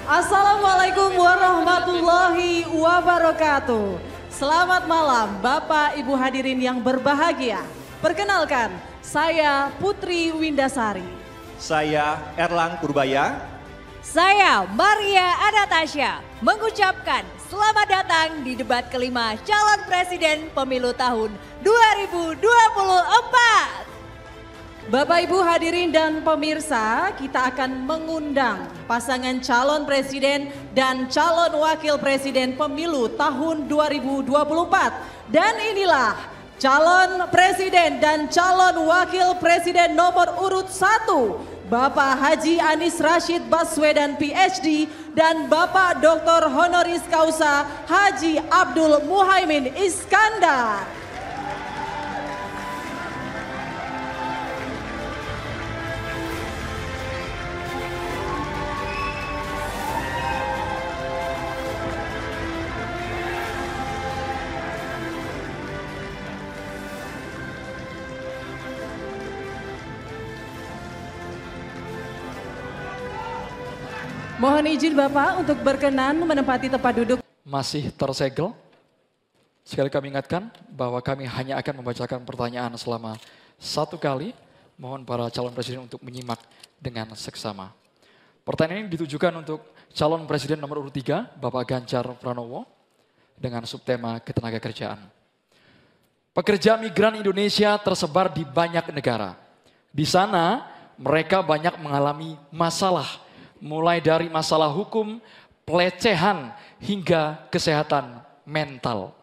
Assalamualaikum warahmatullahi wabarakatuh. Selamat malam Bapak Ibu hadirin yang berbahagia. Perkenalkan, saya Putri Windasari. Saya Erlang Purbaya. Saya Maria Anastasia mengucapkan selamat datang di debat kelima calon presiden pemilu tahun 2024. Bapak Ibu hadirin dan pemirsa, kita akan mengundang pasangan calon presiden dan calon wakil presiden pemilu tahun 2024. Dan inilah calon presiden dan calon wakil presiden nomor urut 1, Bapak Haji Anies Rashid Baswedan PhD dan Bapak Dr. Honoris Causa Haji Abdul Muhaimin Iskandar. Mohon izin Bapak untuk berkenan menempati tempat duduk. Masih tersegel. Sekali kami ingatkan bahwa kami hanya akan membacakan pertanyaan selama 1 kali. Mohon para calon presiden untuk menyimak dengan seksama. Pertanyaan ini ditujukan untuk calon presiden nomor urut 3, Bapak Ganjar Pranowo, dengan subtema ketenagakerjaan. Pekerja migran Indonesia tersebar di banyak negara. Di sana mereka banyak mengalami masalah, mulai dari masalah hukum, pelecehan, hingga kesehatan mental.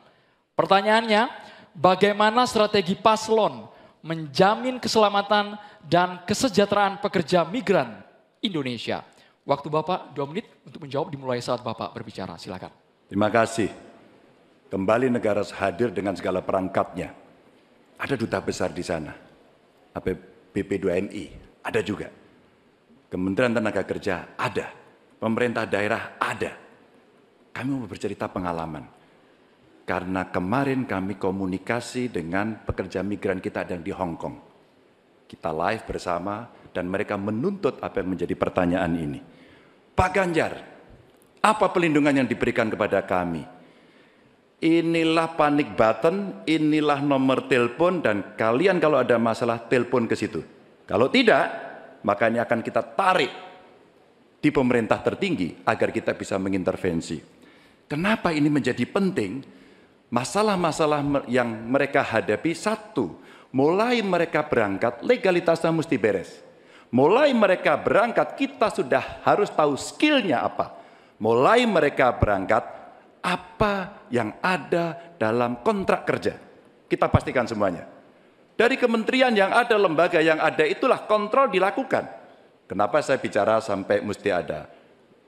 Pertanyaannya, bagaimana strategi paslon menjamin keselamatan dan kesejahteraan pekerja migran Indonesia? Waktu Bapak 2 menit untuk menjawab dimulai saat Bapak berbicara, silakan. Terima kasih. Kembali negara hadir dengan segala perangkatnya. Ada duta besar di sana, BP2MI, ada juga. Kementerian Tenaga Kerja ada, pemerintah daerah ada. Kami mau bercerita pengalaman. Karena kemarin kami komunikasi dengan pekerja migran kita yang di Hong Kong. Kita live bersama dan mereka menuntut apa yang menjadi pertanyaan ini. Pak Ganjar, apa pelindungan yang diberikan kepada kami? Inilah panic button, inilah nomor telepon dan kalian kalau ada masalah telepon ke situ. Kalau tidak, maka ini akan kita tarik di pemerintah tertinggi agar kita bisa mengintervensi. Kenapa ini menjadi penting? Masalah-masalah yang mereka hadapi, satu, mulai mereka berangkat legalitasnya mesti beres. Mulai mereka berangkat kita sudah harus tahu skillnya apa. Mulai mereka berangkat apa yang ada dalam kontrak kerja. Kita pastikan semuanya. Dari kementerian yang ada, lembaga yang ada, itulah kontrol dilakukan. Kenapa saya bicara sampai mesti ada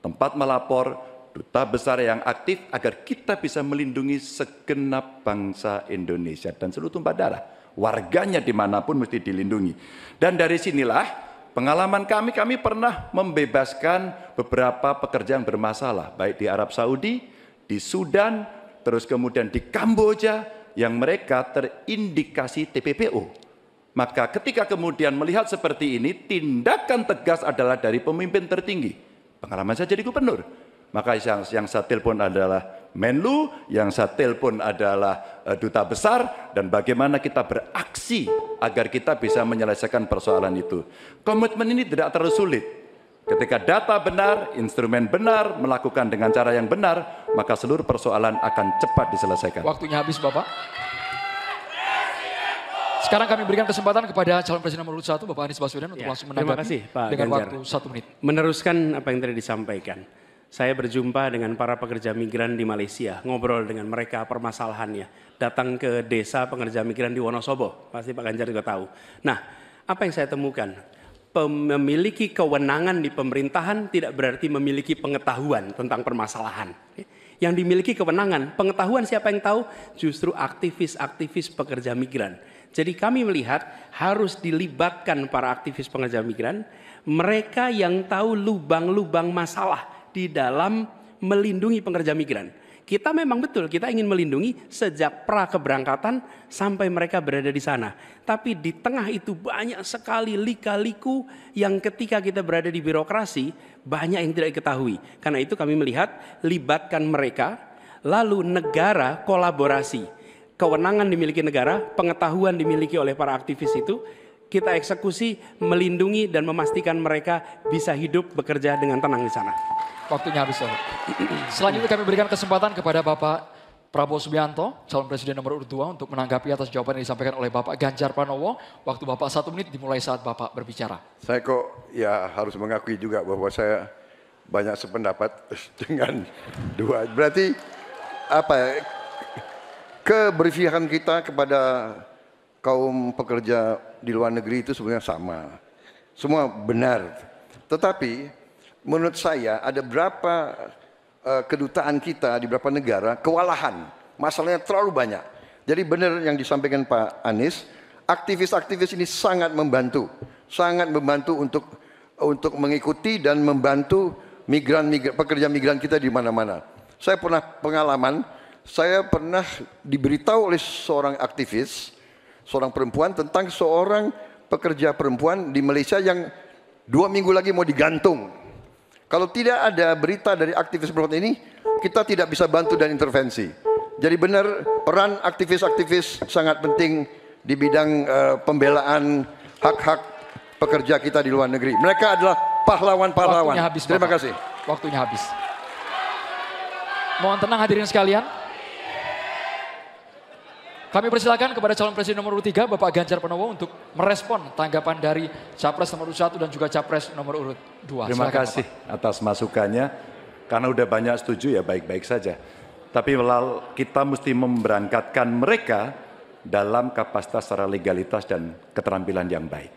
tempat melapor, duta besar yang aktif agar kita bisa melindungi segenap bangsa Indonesia dan seluruh tumpah darah. Warganya dimanapun mesti dilindungi. Dan dari sinilah pengalaman kami pernah membebaskan beberapa pekerja yang bermasalah, baik di Arab Saudi, di Sudan, terus kemudian di Kamboja, yang mereka terindikasi TPPO. Maka ketika kemudian melihat seperti ini, tindakan tegas adalah dari pemimpin tertinggi. Pengalaman saya jadi gubernur. Maka yang saya telepon adalah Menlu, yang saya telepon adalah duta besar, dan bagaimana kita beraksi agar kita bisa menyelesaikan persoalan itu. Komitmen ini tidak terlalu sulit. Ketika data benar, instrumen benar, melakukan dengan cara yang benar, maka seluruh persoalan akan cepat diselesaikan. Waktunya habis Bapak. Sekarang kami berikan kesempatan kepada calon presiden nomor 1, Bapak Anies Baswedan, untuk langsung menanggapi. Terima kasih Pak dengan Ganjar. waktu 1 menit. Meneruskan apa yang tadi disampaikan. Saya berjumpa dengan para pekerja migran di Malaysia, ngobrol dengan mereka permasalahannya. Datang ke desa pekerja migran di Wonosobo, pasti Pak Ganjar juga tahu. Nah, apa yang saya temukan? Memiliki kewenangan di pemerintahan tidak berarti memiliki pengetahuan tentang permasalahan. Yang dimiliki kewenangan, pengetahuan siapa yang tahu? Justru aktivis-aktivis pekerja migran. Jadi kami melihat harus dilibatkan para aktivis pekerja migran, mereka yang tahu lubang-lubang masalah di dalam melindungi pekerja migran. Kita memang betul, kita ingin melindungi sejak pra keberangkatan sampai mereka berada di sana. Tapi di tengah itu banyak sekali lika-liku yang ketika kita berada di birokrasi banyak yang tidak diketahui. Karena itu kami melihat libatkan mereka, lalu negara kolaborasi. Kewenangan dimiliki negara, pengetahuan dimiliki oleh para aktivis itu, kita eksekusi, melindungi dan memastikan mereka bisa hidup bekerja dengan tenang di sana. Waktunya habis. Selanjutnya kami berikan kesempatan kepada Bapak Prabowo Subianto, calon presiden nomor urut 2 untuk menanggapi atas jawaban yang disampaikan oleh Bapak Ganjar Pranowo. Waktu Bapak 1 menit dimulai saat Bapak berbicara. Saya kok ya harus mengakui juga bahwa saya banyak sependapat dengan dua. Berarti apa ya, keberpihakan kita kepada kaum pekerja di luar negeri itu sebenarnya sama. Semua benar. Tetapi menurut saya ada berapa kedutaan kita di beberapa negara kewalahan. Masalahnya terlalu banyak. Jadi benar yang disampaikan Pak Anies, aktivis-aktivis ini sangat membantu untuk mengikuti dan membantu pekerja migran kita di mana-mana. Saya pernah pengalaman, saya pernah diberitahu oleh seorang aktivis, seorang perempuan tentang seorang pekerja perempuan di Malaysia yang 2 minggu lagi mau digantung. Kalau tidak ada berita dari aktivis perempuan ini, kita tidak bisa bantu dan intervensi. Jadi benar peran aktivis-aktivis sangat penting di bidang pembelaan hak-hak pekerja kita di luar negeri. Mereka adalah pahlawan-pahlawan. Terima kasih. Waktunya habis. Mohon tenang hadirin sekalian. Kami persilakan kepada calon presiden nomor urut 3 Bapak Ganjar Pranowo untuk merespon tanggapan dari Capres nomor urut 1 dan juga Capres nomor urut 2. Terima kasih atas masukannya. Karena udah banyak setuju ya baik-baik saja. Tapi kita mesti memberangkatkan mereka dalam kapasitas secara legalitas dan keterampilan yang baik.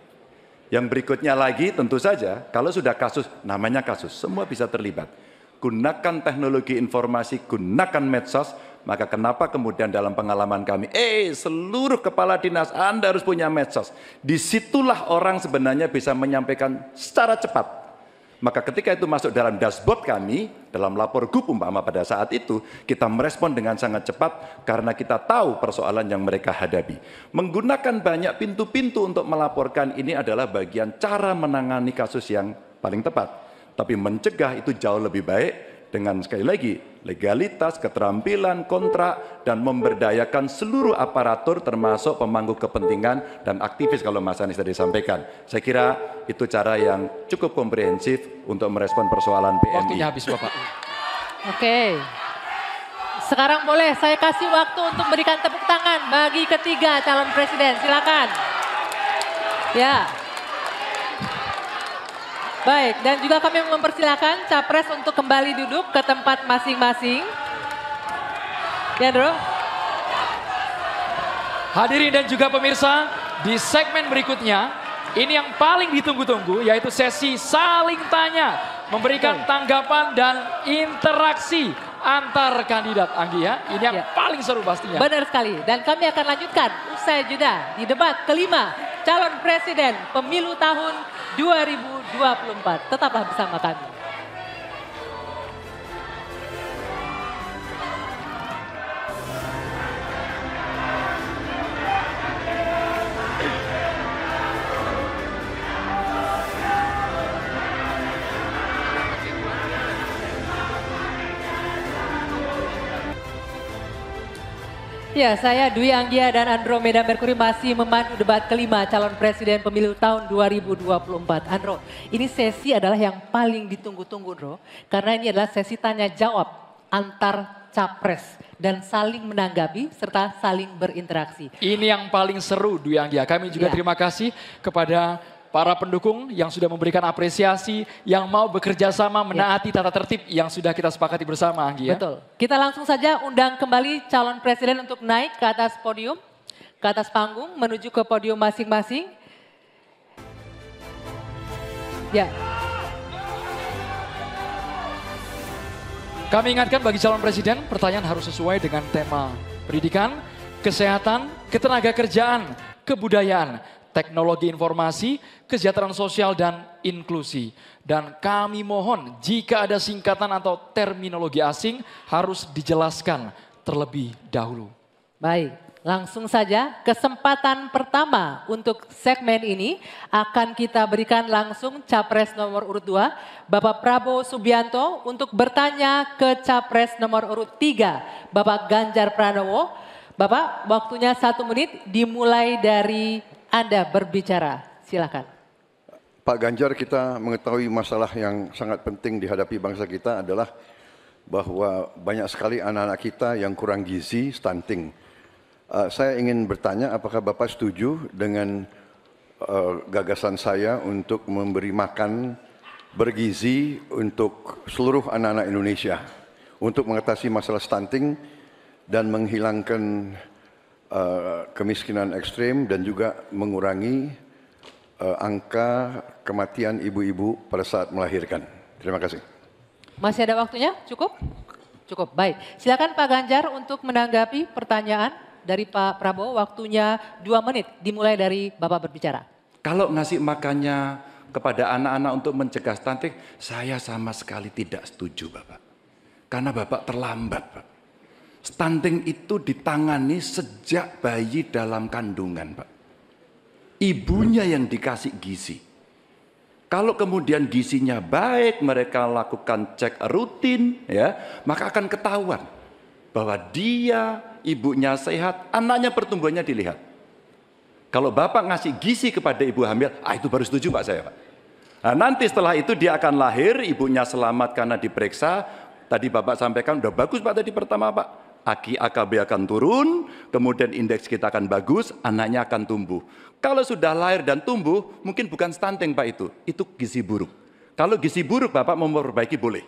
Yang berikutnya lagi tentu saja kalau sudah kasus, namanya kasus, semua bisa terlibat. Gunakan teknologi informasi, gunakan medsos. Maka kenapa kemudian dalam pengalaman kami, seluruh kepala dinas Anda harus punya medsos. Disitulah orang sebenarnya bisa menyampaikan secara cepat. Maka ketika itu masuk dalam dashboard kami, dalam lapor GUP umpama pada saat itu, kita merespon dengan sangat cepat karena kita tahu persoalan yang mereka hadapi. Menggunakan banyak pintu-pintu untuk melaporkan ini adalah bagian cara menangani kasus yang paling tepat. Tapi mencegah itu jauh lebih baik. Dengan sekali lagi legalitas, keterampilan, kontrak, dan memberdayakan seluruh aparatur termasuk pemangku kepentingan dan aktivis kalau Mas Anies tadi sampaikan. Saya kira itu cara yang cukup komprehensif untuk merespon persoalan PMI. Waktunya habis Bapak. Oke. Sekarang boleh saya kasih waktu untuk memberikan tepuk tangan bagi ketiga calon presiden. Silakan. Ya. Baik, dan juga kami mempersilakan Capres untuk kembali duduk ke tempat masing-masing. Ya, Bro. Hadirin dan juga pemirsa, di segmen berikutnya, ini yang paling ditunggu-tunggu, yaitu sesi saling tanya, memberikan tanggapan dan interaksi antar kandidat, Anggi ya. Ini yang paling seru pastinya. Benar sekali, dan kami akan lanjutkan usai jeda di debat kelima calon presiden pemilu tahun 2024. Tetaplah bersama kami. Ya, saya Dwi Anggia dan Andromeda Mercury masih memandu debat kelima calon presiden pemilu tahun 2024. Andro, ini sesi adalah yang paling ditunggu-tunggu, Andro. Karena ini adalah sesi tanya jawab antar capres dan saling menanggapi serta saling berinteraksi. Ini yang paling seru, Dwi Anggia. Kami juga terima kasih kepada para pendukung yang sudah memberikan apresiasi, yang mau bekerja sama menaati tata tertib yang sudah kita sepakati bersama, Anggi ya. Betul. Kita langsung saja undang kembali calon presiden untuk naik ke atas podium, ke atas panggung, menuju ke podium masing-masing. Ya. Kami ingatkan bagi calon presiden, pertanyaan harus sesuai dengan tema pendidikan, kesehatan, ketenaga kerjaan, kebudayaan, teknologi informasi, kesejahteraan sosial, dan inklusi. Dan kami mohon jika ada singkatan atau terminologi asing harus dijelaskan terlebih dahulu. Baik, langsung saja kesempatan pertama untuk segmen ini akan kita berikan langsung Capres nomor urut 2, Bapak Prabowo Subianto untuk bertanya ke Capres nomor urut 3, Bapak Ganjar Pranowo. Bapak, waktunya 1 menit dimulai dari Anda berbicara, silakan. Pak Ganjar, kita mengetahui masalah yang sangat penting dihadapi bangsa kita adalah bahwa banyak sekali anak-anak kita yang kurang gizi, stunting. Saya ingin bertanya apakah Bapak setuju dengan gagasan saya untuk memberi makan bergizi untuk seluruh anak-anak Indonesia untuk mengatasi masalah stunting dan menghilangkan kemiskinan ekstrim dan juga mengurangi angka kematian ibu-ibu pada saat melahirkan. Terima kasih. Masih ada waktunya? Cukup? Cukup, baik. Silakan Pak Ganjar untuk menanggapi pertanyaan dari Pak Prabowo. Waktunya 2 menit, dimulai dari Bapak berbicara. Kalau ngasih makannya kepada anak-anak untuk mencegah stunting, saya sama sekali tidak setuju, Bapak. Karena Bapak terlambat, Pak. Stunting itu ditangani sejak bayi dalam kandungan, Pak. Ibunya yang dikasih gizi. Kalau kemudian gizinya baik, mereka lakukan cek rutin, ya, maka akan ketahuan bahwa dia, ibunya sehat, anaknya pertumbuhannya dilihat. Kalau Bapak ngasih gizi kepada ibu hamil, itu baru setuju Pak saya, Pak. Nah, nanti setelah itu dia akan lahir, ibunya selamat karena diperiksa. Tadi Bapak sampaikan, udah bagus Pak tadi pertama Pak. AKB akan turun, kemudian indeks kita akan bagus, anaknya akan tumbuh. Kalau sudah lahir dan tumbuh, mungkin bukan stunting Pak itu gizi buruk. Kalau gizi buruk Bapak mau memperbaiki boleh.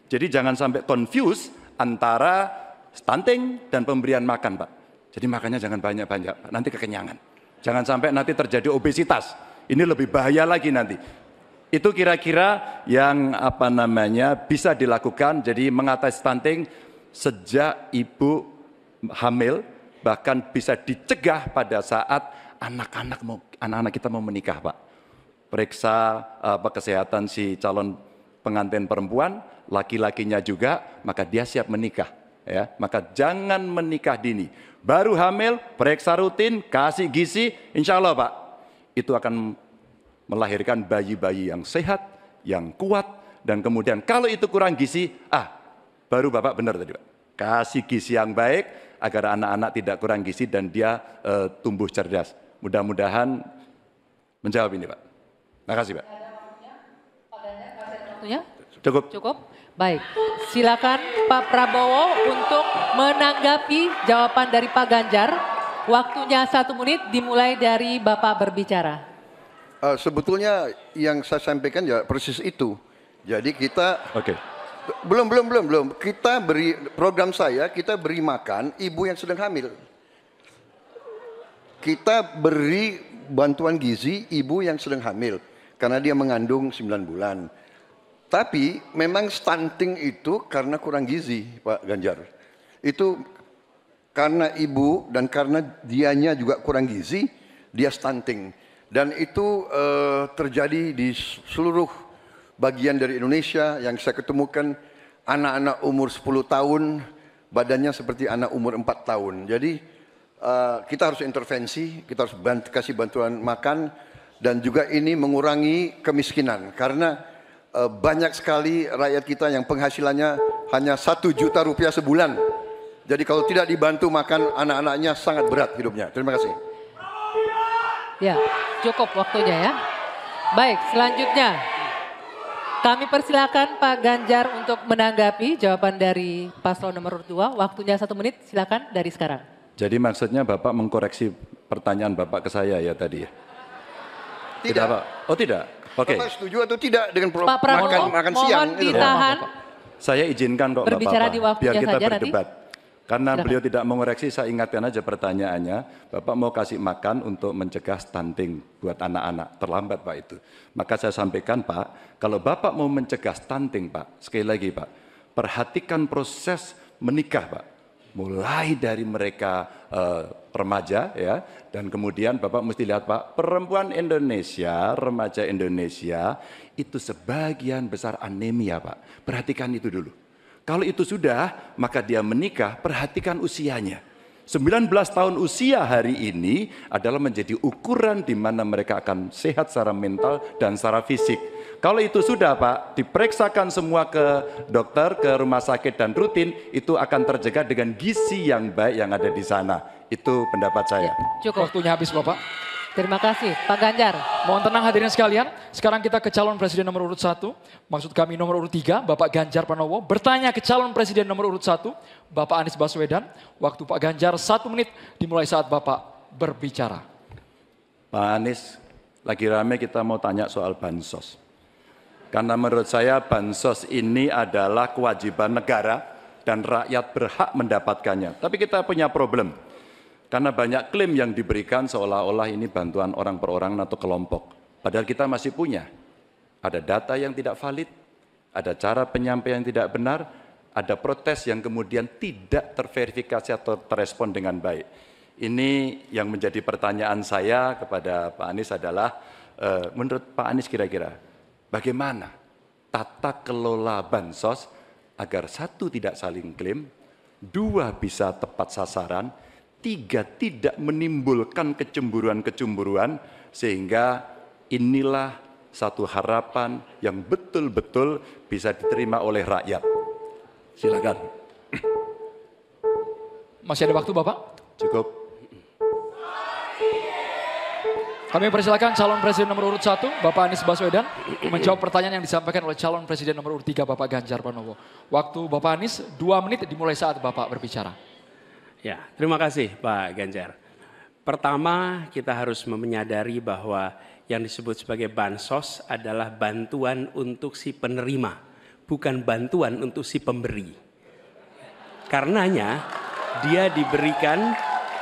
Jadi jangan sampai confuse antara stunting dan pemberian makan Pak. Jadi makannya jangan banyak-banyak, Pak. Nanti kekenyangan. Jangan sampai nanti terjadi obesitas. Ini lebih bahaya lagi nanti. Itu kira-kira yang bisa dilakukan. Jadi mengatasi stunting sejak ibu hamil, bahkan bisa dicegah pada saat anak-anak kita mau menikah, Pak. Periksa kesehatan si calon pengantin perempuan, laki-lakinya juga, maka dia siap menikah. Ya, maka jangan menikah dini. Baru hamil, periksa rutin, kasih gizi, insya Allah Pak, itu akan melahirkan bayi-bayi yang sehat, yang kuat, dan kemudian kalau itu kurang gizi, baru Bapak benar tadi Pak. Kasih gizi yang baik agar anak-anak tidak kurang gizi dan dia tumbuh cerdas. Mudah-mudahan menjawab ini Pak. Terima kasih Pak. Waktunya? Cukup. Cukup. Baik, silakan Pak Prabowo untuk menanggapi jawaban dari Pak Ganjar. Waktunya 1 menit dimulai dari Bapak berbicara. Sebetulnya yang saya sampaikan ya persis itu. Jadi kita belum. Kita beri program kita beri makan ibu yang sedang hamil. Kita beri bantuan gizi ibu yang sedang hamil karena dia mengandung 9 bulan. Tapi memang stunting itu karena kurang gizi, Pak Ganjar. Itu karena ibu dan karena dianya juga kurang gizi, dia stunting. Dan itu terjadi di seluruh bagian dari Indonesia yang saya ketemukan anak-anak umur 10 tahun, badannya seperti anak umur 4 tahun. Jadi kita harus intervensi, kita harus kasih bantuan makan, dan juga ini mengurangi kemiskinan. Karena banyak sekali rakyat kita yang penghasilannya hanya 1 juta rupiah sebulan. Jadi kalau tidak dibantu makan anak-anaknya sangat berat hidupnya. Terima kasih. Ya, cukup waktunya ya. Baik, selanjutnya kami persilakan Pak Ganjar untuk menanggapi jawaban dari paslon nomor 2. Waktunya 1 menit, silakan dari sekarang. Jadi maksudnya Bapak mengkoreksi pertanyaan Bapak ke saya ya tadi ya? Tidak Pak? Oh tidak? Oke. Bapak setuju atau tidak dengan Pak Prabowo, makan siang? mohon ditahan. Saya izinkan kok Berbicara di waktunya biar kita saja berdebat. Karena Silakan. beliau tidak mengoreksi, saya ingatkan aja pertanyaannya. Bapak mau kasih makan untuk mencegah stunting buat anak-anak. Terlambat Pak itu. Maka saya sampaikan Pak, kalau Bapak mau mencegah stunting Pak, sekali lagi Pak, perhatikan proses menikah Pak. Mulai dari mereka remaja ya. Dan kemudian Bapak mesti lihat Pak, perempuan Indonesia, remaja Indonesia itu sebagian besar anemia Pak. Perhatikan itu dulu. Kalau itu sudah, maka dia menikah, perhatikan usianya. 19 tahun usia hari ini adalah menjadi ukuran di mana mereka akan sehat secara mental dan secara fisik. Kalau itu sudah Pak, diperiksakan semua ke dokter, ke rumah sakit dan rutin, itu akan terjaga dengan gizi yang baik yang ada di sana. Itu pendapat saya. Cukup. Waktunya habis Bapak. Terima kasih. Pak Ganjar. Mohon tenang hadirin sekalian. Sekarang kita ke calon presiden nomor urut 1. Maksud kami nomor urut 3, Bapak Ganjar Pranowo. Bertanya ke calon presiden nomor urut 1, Bapak Anies Baswedan. Waktu Pak Ganjar 1 menit dimulai saat Bapak berbicara. Pak Anies, lagi rame kita mau tanya soal bansos. Karena menurut saya bansos ini adalah kewajiban negara dan rakyat berhak mendapatkannya. Tapi kita punya problem. Karena banyak klaim yang diberikan seolah-olah ini bantuan orang per orang atau kelompok. Padahal kita masih punya. Ada data yang tidak valid, ada cara penyampaian yang tidak benar, ada protes yang kemudian tidak terverifikasi atau terrespon dengan baik. Ini yang menjadi pertanyaan saya kepada Pak Anies adalah, menurut Pak Anies kira-kira, bagaimana tata kelola bansos agar 1, tidak saling klaim, 2, bisa tepat sasaran, 3, tidak menimbulkan kecemburuan-kecemburuan, sehingga inilah satu harapan yang betul-betul bisa diterima oleh rakyat. Silakan. Masih ada waktu Bapak? Cukup. Kami persilakan calon presiden nomor urut 1, Bapak Anies Baswedan, menjawab pertanyaan yang disampaikan oleh calon presiden nomor urut 3, Bapak Ganjar Pranowo. Waktu Bapak Anies 2 menit dimulai saat Bapak berbicara. Ya, terima kasih Pak Ganjar. Pertama, kita harus menyadari bahwa yang disebut sebagai bansos adalah bantuan untuk si penerima, bukan bantuan untuk si pemberi. Karenanya, dia diberikan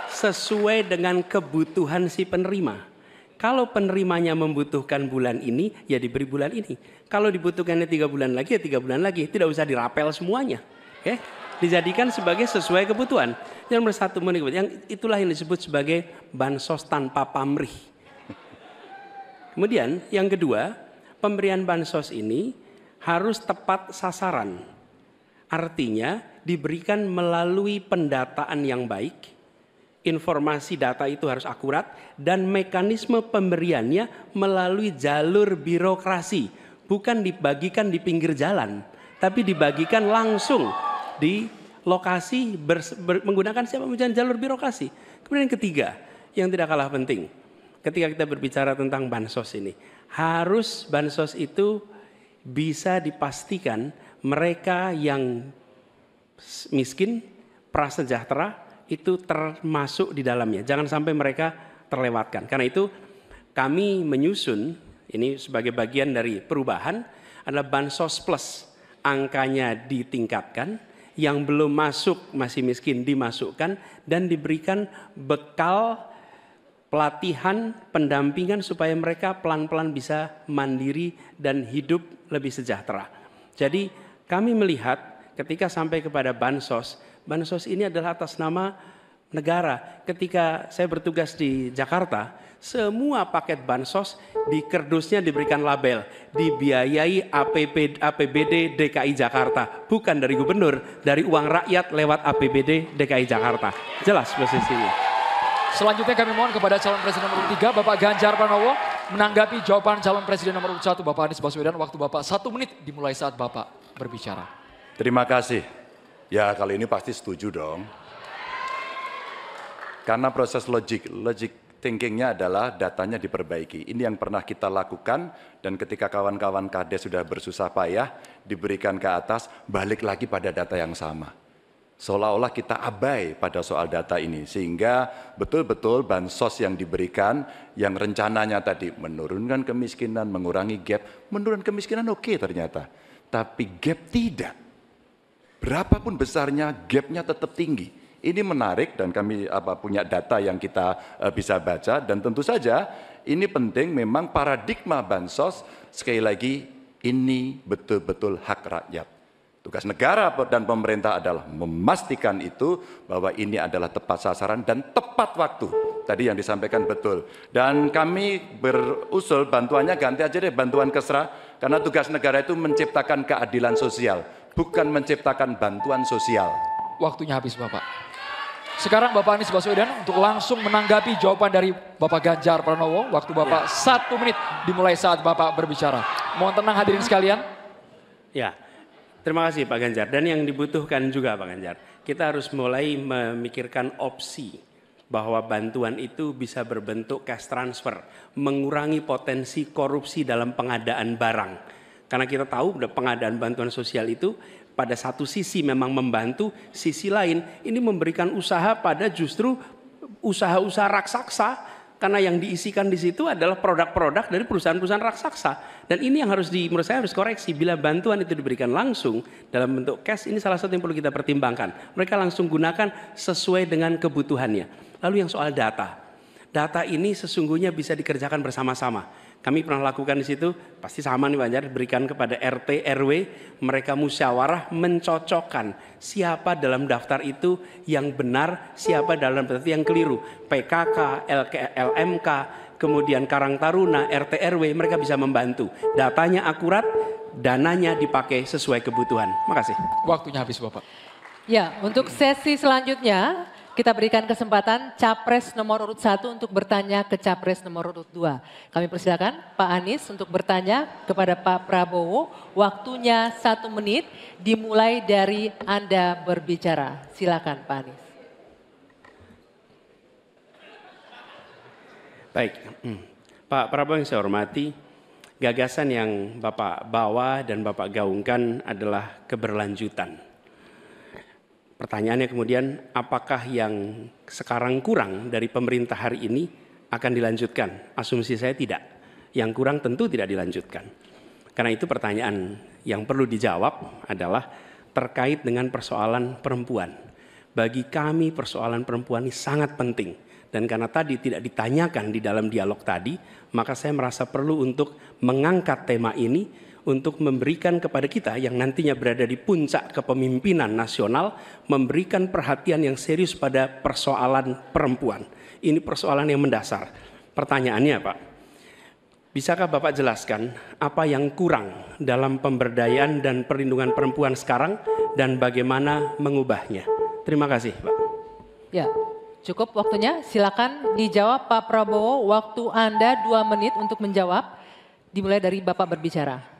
sesuai dengan kebutuhan si penerima. Kalau penerimanya membutuhkan bulan ini, ya diberi bulan ini. Kalau dibutuhkannya 3 bulan lagi, ya 3 bulan lagi. Tidak usah dirapel semuanya. Oke? Dijadikan sebagai sesuai kebutuhan. Yang nomor 1, yang itulah yang disebut sebagai bansos tanpa pamrih. Kemudian yang kedua, pemberian bansos ini harus tepat sasaran. Artinya diberikan melalui pendataan yang baik, informasi data itu harus akurat, dan mekanisme pemberiannya melalui jalur birokrasi. Bukan dibagikan di pinggir jalan, tapi dibagikan langsung di lokasi menggunakan siapa menggunakan jalur birokrasi. Kemudian yang ketiga, yang tidak kalah penting, ketika kita berbicara tentang bansos ini, harus bansos itu bisa dipastikan mereka yang miskin, prasejahtera itu termasuk di dalamnya. Jangan sampai mereka terlewatkan. Karena itu kami menyusun, ini sebagai bagian dari perubahan, adalah bansos plus. Angkanya ditingkatkan, yang belum masuk masih miskin dimasukkan, dan diberikan bekal pelatihan, pendampingan supaya mereka pelan-pelan bisa mandiri dan hidup lebih sejahtera. Jadi kami melihat ketika sampai kepada bansos, bansos ini adalah atas nama negara. Ketika saya bertugas di Jakarta, semua paket bansos di kerdusnya diberikan label dibiayai APBD DKI Jakarta, bukan dari gubernur, dari uang rakyat lewat APBD DKI Jakarta. Jelas posisinya. Selanjutnya kami mohon kepada calon presiden nomor 3, Bapak Ganjar Pranowo, menanggapi jawaban calon presiden nomor 1, Bapak Anies Baswedan. Waktu Bapak 1 menit dimulai saat Bapak berbicara. Terima kasih. Ya kali ini pasti setuju dong. Karena proses logic thinkingnya adalah datanya diperbaiki. Ini yang pernah kita lakukan, dan ketika kawan-kawan Kades sudah bersusah payah diberikan ke atas, balik lagi pada data yang sama. Seolah-olah kita abai pada soal data ini, sehingga betul-betul bansos yang diberikan, yang rencananya tadi menurunkan kemiskinan, mengurangi gap, menurunkan kemiskinan oke ternyata, tapi gap tidak. Berapapun besarnya, gapnya tetap tinggi. Ini menarik, dan kami punya data yang kita bisa baca, dan tentu saja ini penting. Memang paradigma bansos, sekali lagi ini betul-betul hak rakyat. Tugas negara dan pemerintah adalah memastikan itu bahwa ini adalah tepat sasaran dan tepat waktu. Tadi yang disampaikan betul. Dan kami berusul bantuannya ganti aja deh bantuan kesra, karena tugas negara itu menciptakan keadilan sosial, bukan menciptakan bantuan sosial. Waktunya habis Bapak. Sekarang Bapak Anies Baswedan untuk langsung menanggapi jawaban dari Bapak Ganjar Pranowo. Waktu Bapak 1 menit dimulai saat Bapak berbicara. Mohon tenang hadirin sekalian. Ya, terima kasih Pak Ganjar. Dan yang dibutuhkan juga Pak Ganjar, kita harus mulai memikirkan opsi bahwa bantuan itu bisa berbentuk cash transfer, mengurangi potensi korupsi dalam pengadaan barang. Karena kita tahu pengadaan bantuan sosial itu pada satu sisi memang membantu, sisi lain ini memberikan usaha pada justru usaha-usaha raksasa, karena yang diisikan di situ adalah produk-produk dari perusahaan-perusahaan raksasa. Dan ini yang menurut saya harus koreksi, bila bantuan itu diberikan langsung dalam bentuk cash, ini salah satu yang perlu kita pertimbangkan. Mereka langsung gunakan sesuai dengan kebutuhannya. Lalu yang soal data, data ini sesungguhnya bisa dikerjakan bersama-sama. Kami pernah lakukan di situ, pasti sama nih Pak Ganjar, berikan kepada RT, RW, mereka musyawarah mencocokkan siapa dalam daftar itu yang benar, siapa dalam daftar yang keliru. PKK, LMK, kemudian Karang Taruna, RT, RW, mereka bisa membantu. Datanya akurat, dananya dipakai sesuai kebutuhan. Makasih. Waktunya habis Bapak. Ya, untuk sesi selanjutnya kita berikan kesempatan Capres nomor urut 1 untuk bertanya ke Capres nomor urut 2. Kami persilakan Pak Anies untuk bertanya kepada Pak Prabowo. Waktunya 1 menit dimulai dari Anda berbicara. Silakan Pak Anies. Baik, Pak Prabowo yang saya hormati, gagasan yang Bapak bawa dan Bapak gaungkan adalah keberlanjutan. Pertanyaannya kemudian, apakah yang sekarang kurang dari pemerintah hari ini akan dilanjutkan? Asumsi saya tidak. Yang kurang tentu tidak dilanjutkan. Karena itu pertanyaan yang perlu dijawab adalah terkait dengan persoalan perempuan. Bagi kami persoalan perempuan ini sangat penting. Dan karena tadi tidak ditanyakan di dalam dialog tadi, maka saya merasa perlu untuk mengangkat tema ini untuk memberikan kepada kita yang nantinya berada di puncak kepemimpinan nasional, memberikan perhatian yang serius pada persoalan perempuan. Ini persoalan yang mendasar. Pertanyaannya Pak, bisakah Bapak jelaskan apa yang kurang dalam pemberdayaan dan perlindungan perempuan sekarang dan bagaimana mengubahnya? Terima kasih Pak. Ya, cukup waktunya. Silakan dijawab Pak Prabowo. Waktu Anda 2 menit untuk menjawab. Dimulai dari Bapak berbicara.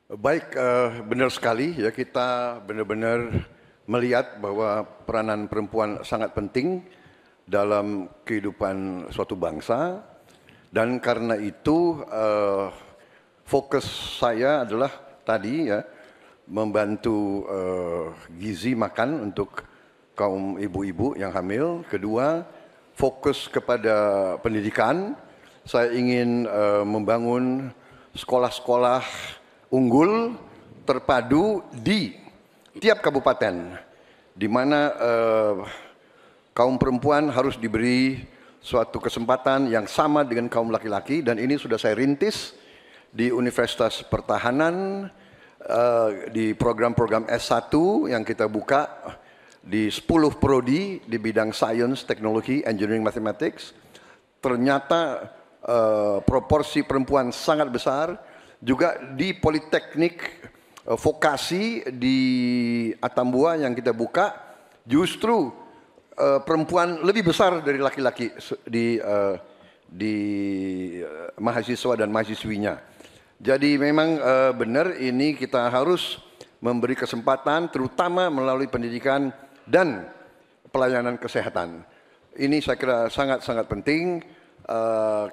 Baik, benar sekali ya, kita benar-benar melihat bahwa peranan perempuan sangat penting dalam kehidupan suatu bangsa, dan karena itu fokus saya adalah tadi ya, membantu gizi makan untuk kaum ibu-ibu yang hamil. Kedua, fokus kepada pendidikan. Saya ingin membangun sekolah-sekolah unggul terpadu di tiap kabupaten, di mana kaum perempuan harus diberi suatu kesempatan yang sama dengan kaum laki-laki, dan ini sudah saya rintis di Universitas Pertahanan, di program-program S1 yang kita buka di 10 prodi di bidang Science, Teknologi, Engineering, Mathematics. Ternyata proporsi perempuan sangat besar. Juga di Politeknik Vokasi di Atambua yang kita buka, justru perempuan lebih besar dari laki-laki di mahasiswa dan mahasiswinya. Jadi memang benar ini kita harus memberi kesempatan terutama melalui pendidikan dan pelayanan kesehatan. Ini saya kira sangat-sangat penting.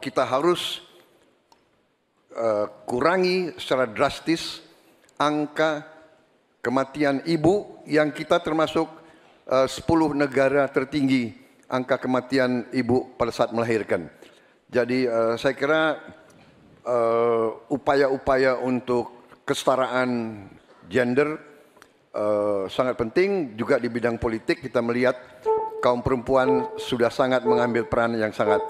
Kita harus kurangi secara drastis angka kematian ibu yang kita termasuk 10 negara tertinggi angka kematian ibu pada saat melahirkan. Jadi saya kira upaya-upaya untuk kesetaraan gender sangat penting. Juga di bidang politik kita melihat kaum perempuan sudah sangat mengambil peran yang sangat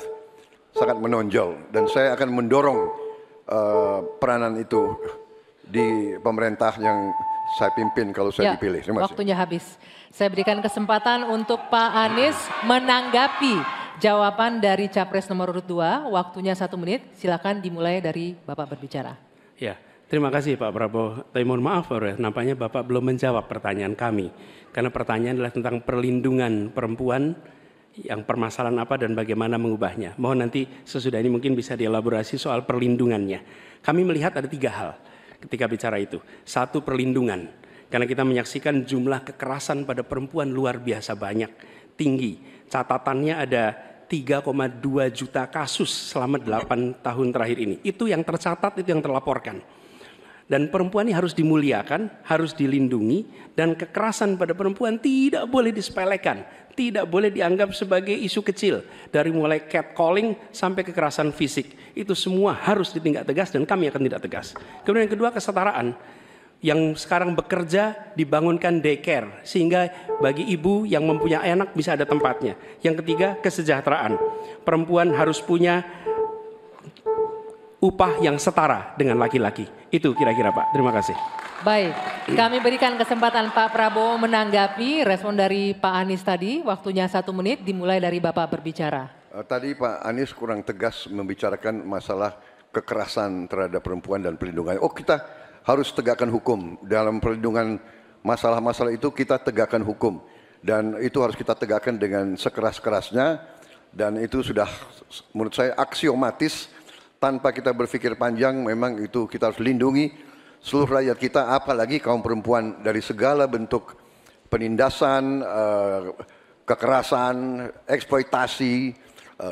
menonjol, dan saya akan mendorong peranan itu di pemerintah yang saya pimpin kalau saya dipilih. Terima kasih. Waktunya habis. Saya berikan kesempatan untuk Pak Anies menanggapi jawaban dari Capres nomor urut 2. Waktunya 1 menit. Silakan dimulai dari Bapak berbicara. Ya, terima kasih Pak Prabowo. Tapi mohon maaf, nampaknya Bapak belum menjawab pertanyaan kami. Karena pertanyaan adalah tentang perlindungan perempuan, yang permasalahan apa dan bagaimana mengubahnya. Mohon nanti sesudah ini mungkin bisa dielaborasi soal perlindungannya. Kami melihat ada 3 hal ketika bicara itu. 1, perlindungan. Karena kita menyaksikan jumlah kekerasan pada perempuan luar biasa banyak, tinggi. Catatannya ada 3,2 juta kasus selama 8 tahun terakhir ini. Itu yang tercatat, itu yang terlaporkan. Dan perempuan ini harus dimuliakan, harus dilindungi, dan kekerasan pada perempuan tidak boleh disepelekan, tidak boleh dianggap sebagai isu kecil. Dari mulai catcalling sampai kekerasan fisik, itu semua harus ditindak tegas dan kami akan tidak tegas. Kemudian yang kedua, kesetaraan. Yang sekarang bekerja dibangunkan daycare, sehingga bagi ibu yang mempunyai anak bisa ada tempatnya. Yang ketiga, kesejahteraan. Perempuan harus punya upah yang setara dengan laki-laki. Itu kira-kira Pak. Terima kasih. Baik, kami berikan kesempatan Pak Prabowo menanggapi respon dari Pak Anies tadi. Waktunya 1 menit, dimulai dari Bapak berbicara. Tadi Pak Anies kurang tegas membicarakan masalah kekerasan terhadap perempuan dan perlindungan. Oh, kita harus tegakkan hukum. Dalam perlindungan masalah-masalah itu kita tegakkan hukum. Dan itu harus kita tegakkan dengan sekeras-kerasnya. Dan itu sudah menurut saya aksiomatis. Tanpa kita berpikir panjang, memang itu kita harus lindungi seluruh rakyat kita, apalagi kaum perempuan dari segala bentuk penindasan, kekerasan, eksploitasi,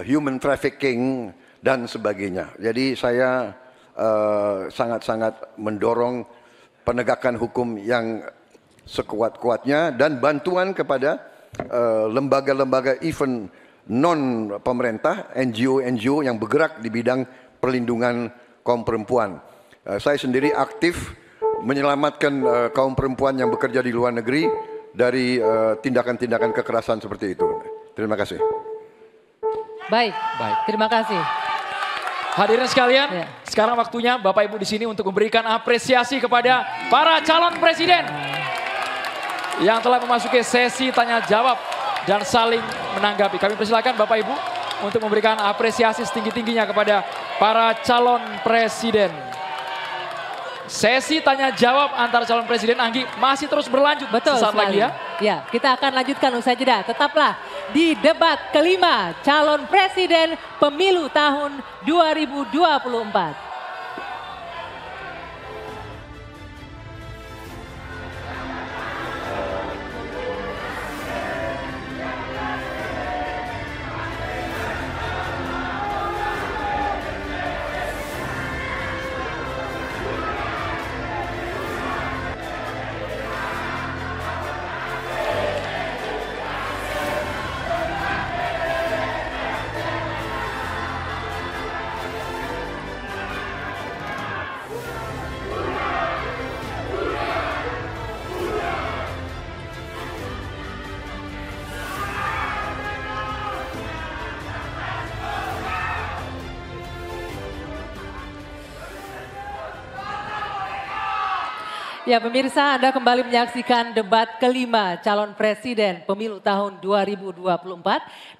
human trafficking, dan sebagainya. Jadi saya sangat-sangat mendorong penegakan hukum yang sekuat-kuatnya dan bantuan kepada lembaga-lembaga even non pemerintah, NGO-NGO yang bergerak di bidang perlindungan kaum perempuan. Saya sendiri aktif menyelamatkan kaum perempuan yang bekerja di luar negeri dari tindakan-tindakan kekerasan seperti itu. Terima kasih. Baik, terima kasih. Hadirin sekalian, sekarang waktunya Bapak Ibu di sini untuk memberikan apresiasi kepada para calon presiden yang telah memasuki sesi tanya jawab dan saling menanggapi. Kami persilakan Bapak Ibu untuk memberikan apresiasi setinggi-tingginya kepada para calon presiden. Sesi tanya jawab antara calon presiden Anggi masih terus berlanjut. Betul sesaat sekali. lagi ya. Ya, kita akan lanjutkan usai jeda. Tetaplah di debat kelima calon presiden pemilu tahun 2024. Ya pemirsa, Anda kembali menyaksikan debat kelima calon presiden pemilu tahun 2024.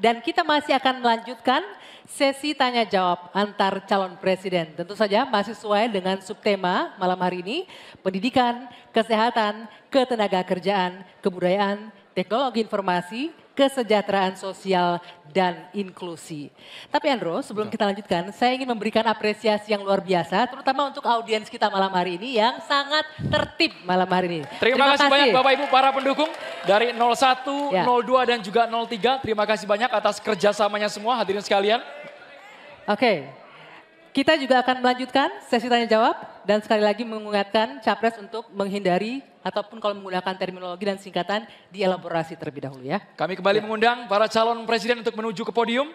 Dan kita masih akan melanjutkan sesi tanya jawab antar calon presiden. Tentu saja masih sesuai dengan subtema malam hari ini, pendidikan, kesehatan, ketenagakerjaan, kebudayaan, teknologi informasi, kesejahteraan sosial, dan inklusi. Tapi Andro, sebelum kita lanjutkan, saya ingin memberikan apresiasi yang luar biasa, terutama untuk audiens kita malam hari ini yang sangat tertib malam hari ini. Terima kasih banyak Bapak Ibu para pendukung dari 01, 02, dan juga 03. Terima kasih banyak atas kerjasamanya semua hadirin sekalian. Oke, kita juga akan melanjutkan sesi tanya jawab dan sekali lagi mengingatkan Capres untuk menghindari ataupun kalau menggunakan terminologi dan singkatan dielaborasi terlebih dahulu ya. Kami kembali mengundang para calon presiden untuk menuju ke podium.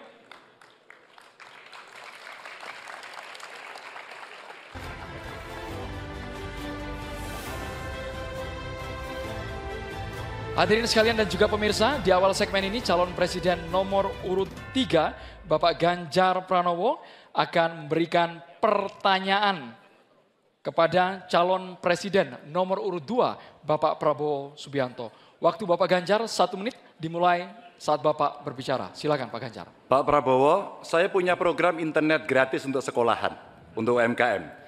Hadirin sekalian dan juga pemirsa, di awal segmen ini calon presiden nomor urut 3, Bapak Ganjar Pranowo akan memberikan pertanyaan kepada calon presiden nomor urut 2 Bapak Prabowo Subianto. Waktu Bapak Ganjar 1 menit dimulai saat Bapak berbicara. Silakan Pak Ganjar. Pak Prabowo, saya punya program internet gratis untuk sekolahan, untuk UMKM.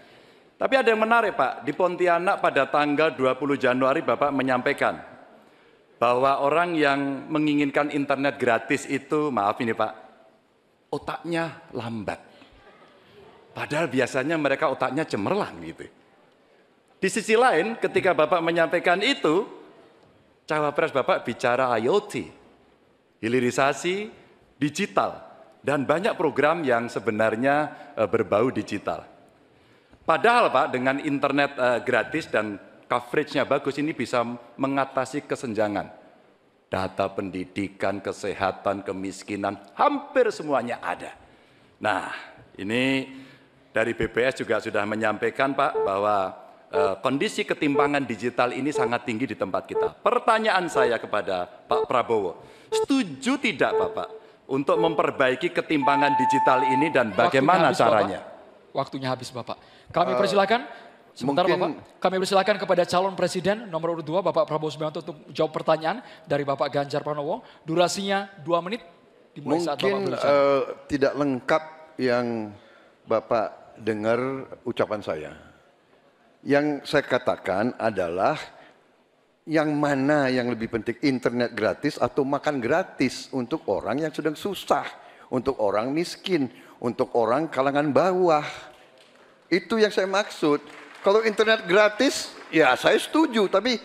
Tapi ada yang menarik Pak, di Pontianak pada tanggal 20 Januari Bapak menyampaikan bahwa orang yang menginginkan internet gratis itu, maaf ini Pak, otaknya lambat. Padahal biasanya mereka otaknya cemerlang gitu. Di sisi lain ketika Bapak menyampaikan itu, Cawapres Bapak bicara IoT, hilirisasi digital, dan banyak program yang sebenarnya berbau digital. Padahal Pak dengan internet gratis dan coverage-nya bagus ini bisa mengatasi kesenjangan. Data pendidikan, kesehatan, kemiskinan, hampir semuanya ada. Nah ini dari BPS juga sudah menyampaikan Pak bahwa kondisi ketimpangan digital ini sangat tinggi di tempat kita. Pertanyaan saya kepada Pak Prabowo, setuju tidak Bapak untuk memperbaiki ketimpangan digital ini dan bagaimana caranya? Waktunya habis Bapak. Kami persilakan, sebentar Bapak, kami persilakan kepada calon presiden nomor urut 2 Bapak Prabowo Subianto untuk jawab pertanyaan dari Bapak Ganjar Pranowo. Durasinya 2 menit dimulai saat Bapak berbicara. Tidak lengkap yang Bapak dengar ucapan saya. Yang saya katakan adalah yang mana yang lebih penting, internet gratis atau makan gratis untuk orang yang sedang susah, untuk orang miskin, untuk orang kalangan bawah. Itu yang saya maksud. Kalau internet gratis, ya saya setuju, tapi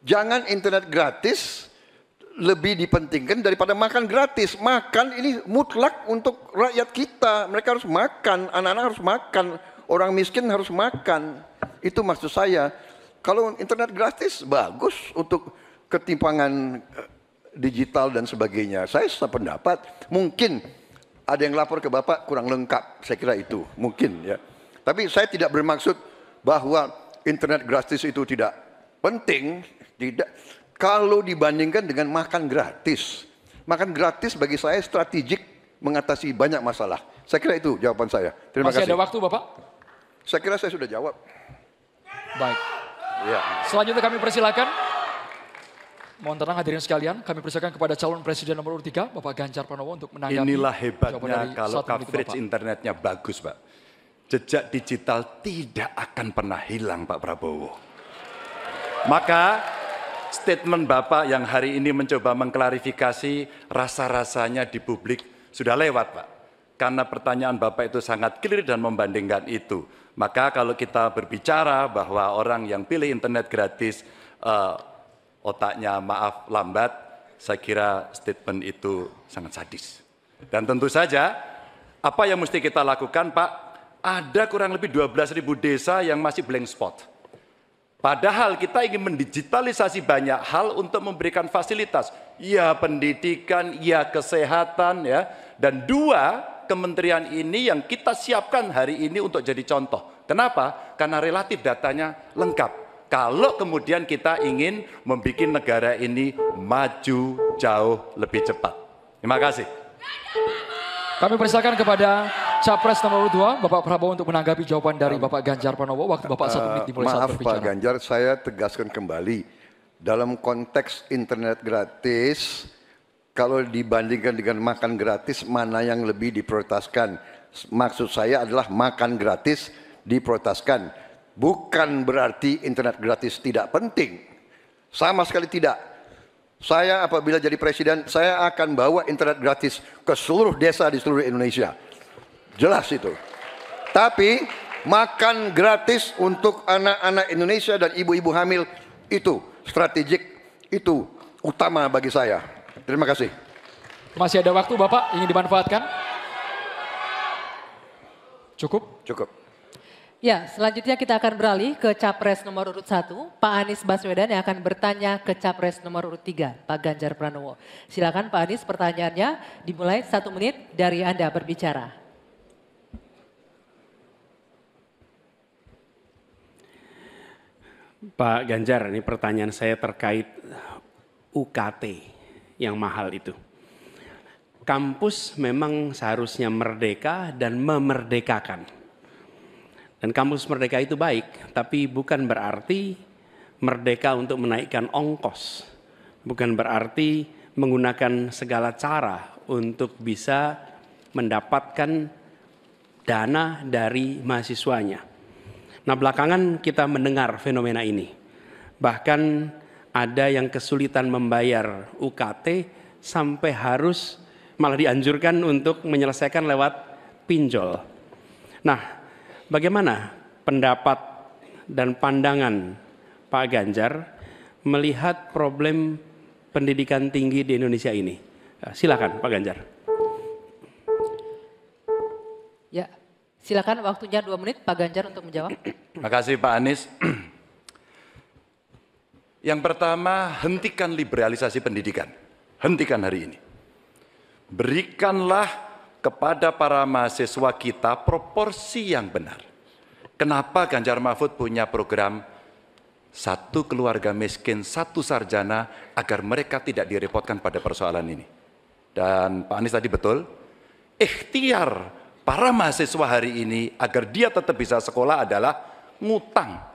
jangan internet gratis lebih dipentingkan daripada makan gratis. Makan ini mutlak untuk rakyat kita. Mereka harus makan, anak-anak harus makan, orang miskin harus makan. Itu maksud saya. Kalau internet gratis bagus untuk ketimpangan digital dan sebagainya. Saya sependapat. Mungkin ada yang lapor ke Bapak kurang lengkap. Saya kira itu mungkin ya. Tapi saya tidak bermaksud bahwa internet gratis itu tidak penting. Tidak. Kalau dibandingkan dengan makan gratis bagi saya strategik mengatasi banyak masalah. Saya kira itu jawaban saya. Terima kasih. Masih ada waktu Bapak? Saya kira saya sudah jawab. Baik. Ya. Selanjutnya kami persilakan. Mohon tenang hadirin sekalian, kami persilakan kepada calon presiden nomor urut 3 Bapak Ganjar Pranowo untuk menanggapi. Inilah hebatnya kalau 1 menit coverage internetnya bagus Pak. Jejak digital tidak akan pernah hilang Pak Prabowo. Maka statement Bapak yang hari ini mencoba mengklarifikasi rasa-rasanya di publik sudah lewat Pak. Karena pertanyaan Bapak itu sangat clear dan membandingkan itu. Maka kalau kita berbicara bahwa orang yang pilih internet gratis otaknya maaf lambat, saya kira statement itu sangat sadis. Dan tentu saja apa yang mesti kita lakukan Pak, ada kurang lebih 12.000 desa yang masih blank spot. Padahal kita ingin mendigitalisasi banyak hal untuk memberikan fasilitas. Ya pendidikan, ya kesehatan, ya. Dan 2 kementerian ini yang kita siapkan hari ini untuk jadi contoh. Kenapa? Karena relatif datanya lengkap. Kalau kemudian kita ingin membuat negara ini maju jauh lebih cepat. Terima kasih. Kami persilakan kepada Capres nomor 2 Bapak Prabowo untuk menanggapi jawaban dari Bapak Ganjar Pranowo. Waktu Bapak 1 menit dimulai saat berbicara. Maaf Pak Ganjar, saya tegaskan kembali. Dalam konteks internet gratis, kalau dibandingkan dengan makan gratis, mana yang lebih diprioritaskan? Maksud saya adalah makan gratis diprioritaskan. Bukan berarti internet gratis tidak penting. Sama sekali tidak. Saya apabila jadi presiden, saya akan bawa internet gratis ke seluruh desa di seluruh Indonesia. Jelas itu. Tapi makan gratis untuk anak-anak Indonesia dan ibu-ibu hamil itu strategik, itu utama bagi saya. Terima kasih. Masih ada waktu Bapak ingin dimanfaatkan? Cukup? Cukup. Ya, selanjutnya kita akan beralih ke Capres nomor urut 1, Pak Anies Baswedan yang akan bertanya ke Capres nomor urut 3, Pak Ganjar Pranowo. Silakan Pak Anies, pertanyaannya dimulai 1 menit dari Anda berbicara. Pak Ganjar, ini pertanyaan saya terkait UKT yang mahal itu. Kampus memang seharusnya merdeka dan memerdekakan. Dan kampus merdeka itu baik, tapi bukan berarti merdeka untuk menaikkan ongkos. Bukan berarti menggunakan segala cara untuk bisa mendapatkan dana dari mahasiswanya. Nah, belakangan kita mendengar fenomena ini. Bahkan ada yang kesulitan membayar UKT sampai harus malah dianjurkan untuk menyelesaikan lewat pinjol. Nah, bagaimana pendapat dan pandangan Pak Ganjar melihat problem pendidikan tinggi di Indonesia ini? Silakan Pak Ganjar. Ya, silakan waktunya 2 menit Pak Ganjar untuk menjawab. Terima kasih Pak Anies. Yang pertama, hentikan liberalisasi pendidikan. Hentikan hari ini. Berikanlah kepada para mahasiswa kita proporsi yang benar. Kenapa Ganjar Mahfud punya program 1 keluarga miskin, 1 sarjana, agar mereka tidak direpotkan pada persoalan ini. Dan Pak Anies tadi betul, ikhtiar para mahasiswa hari ini agar dia tetap bisa sekolah adalah ngutang.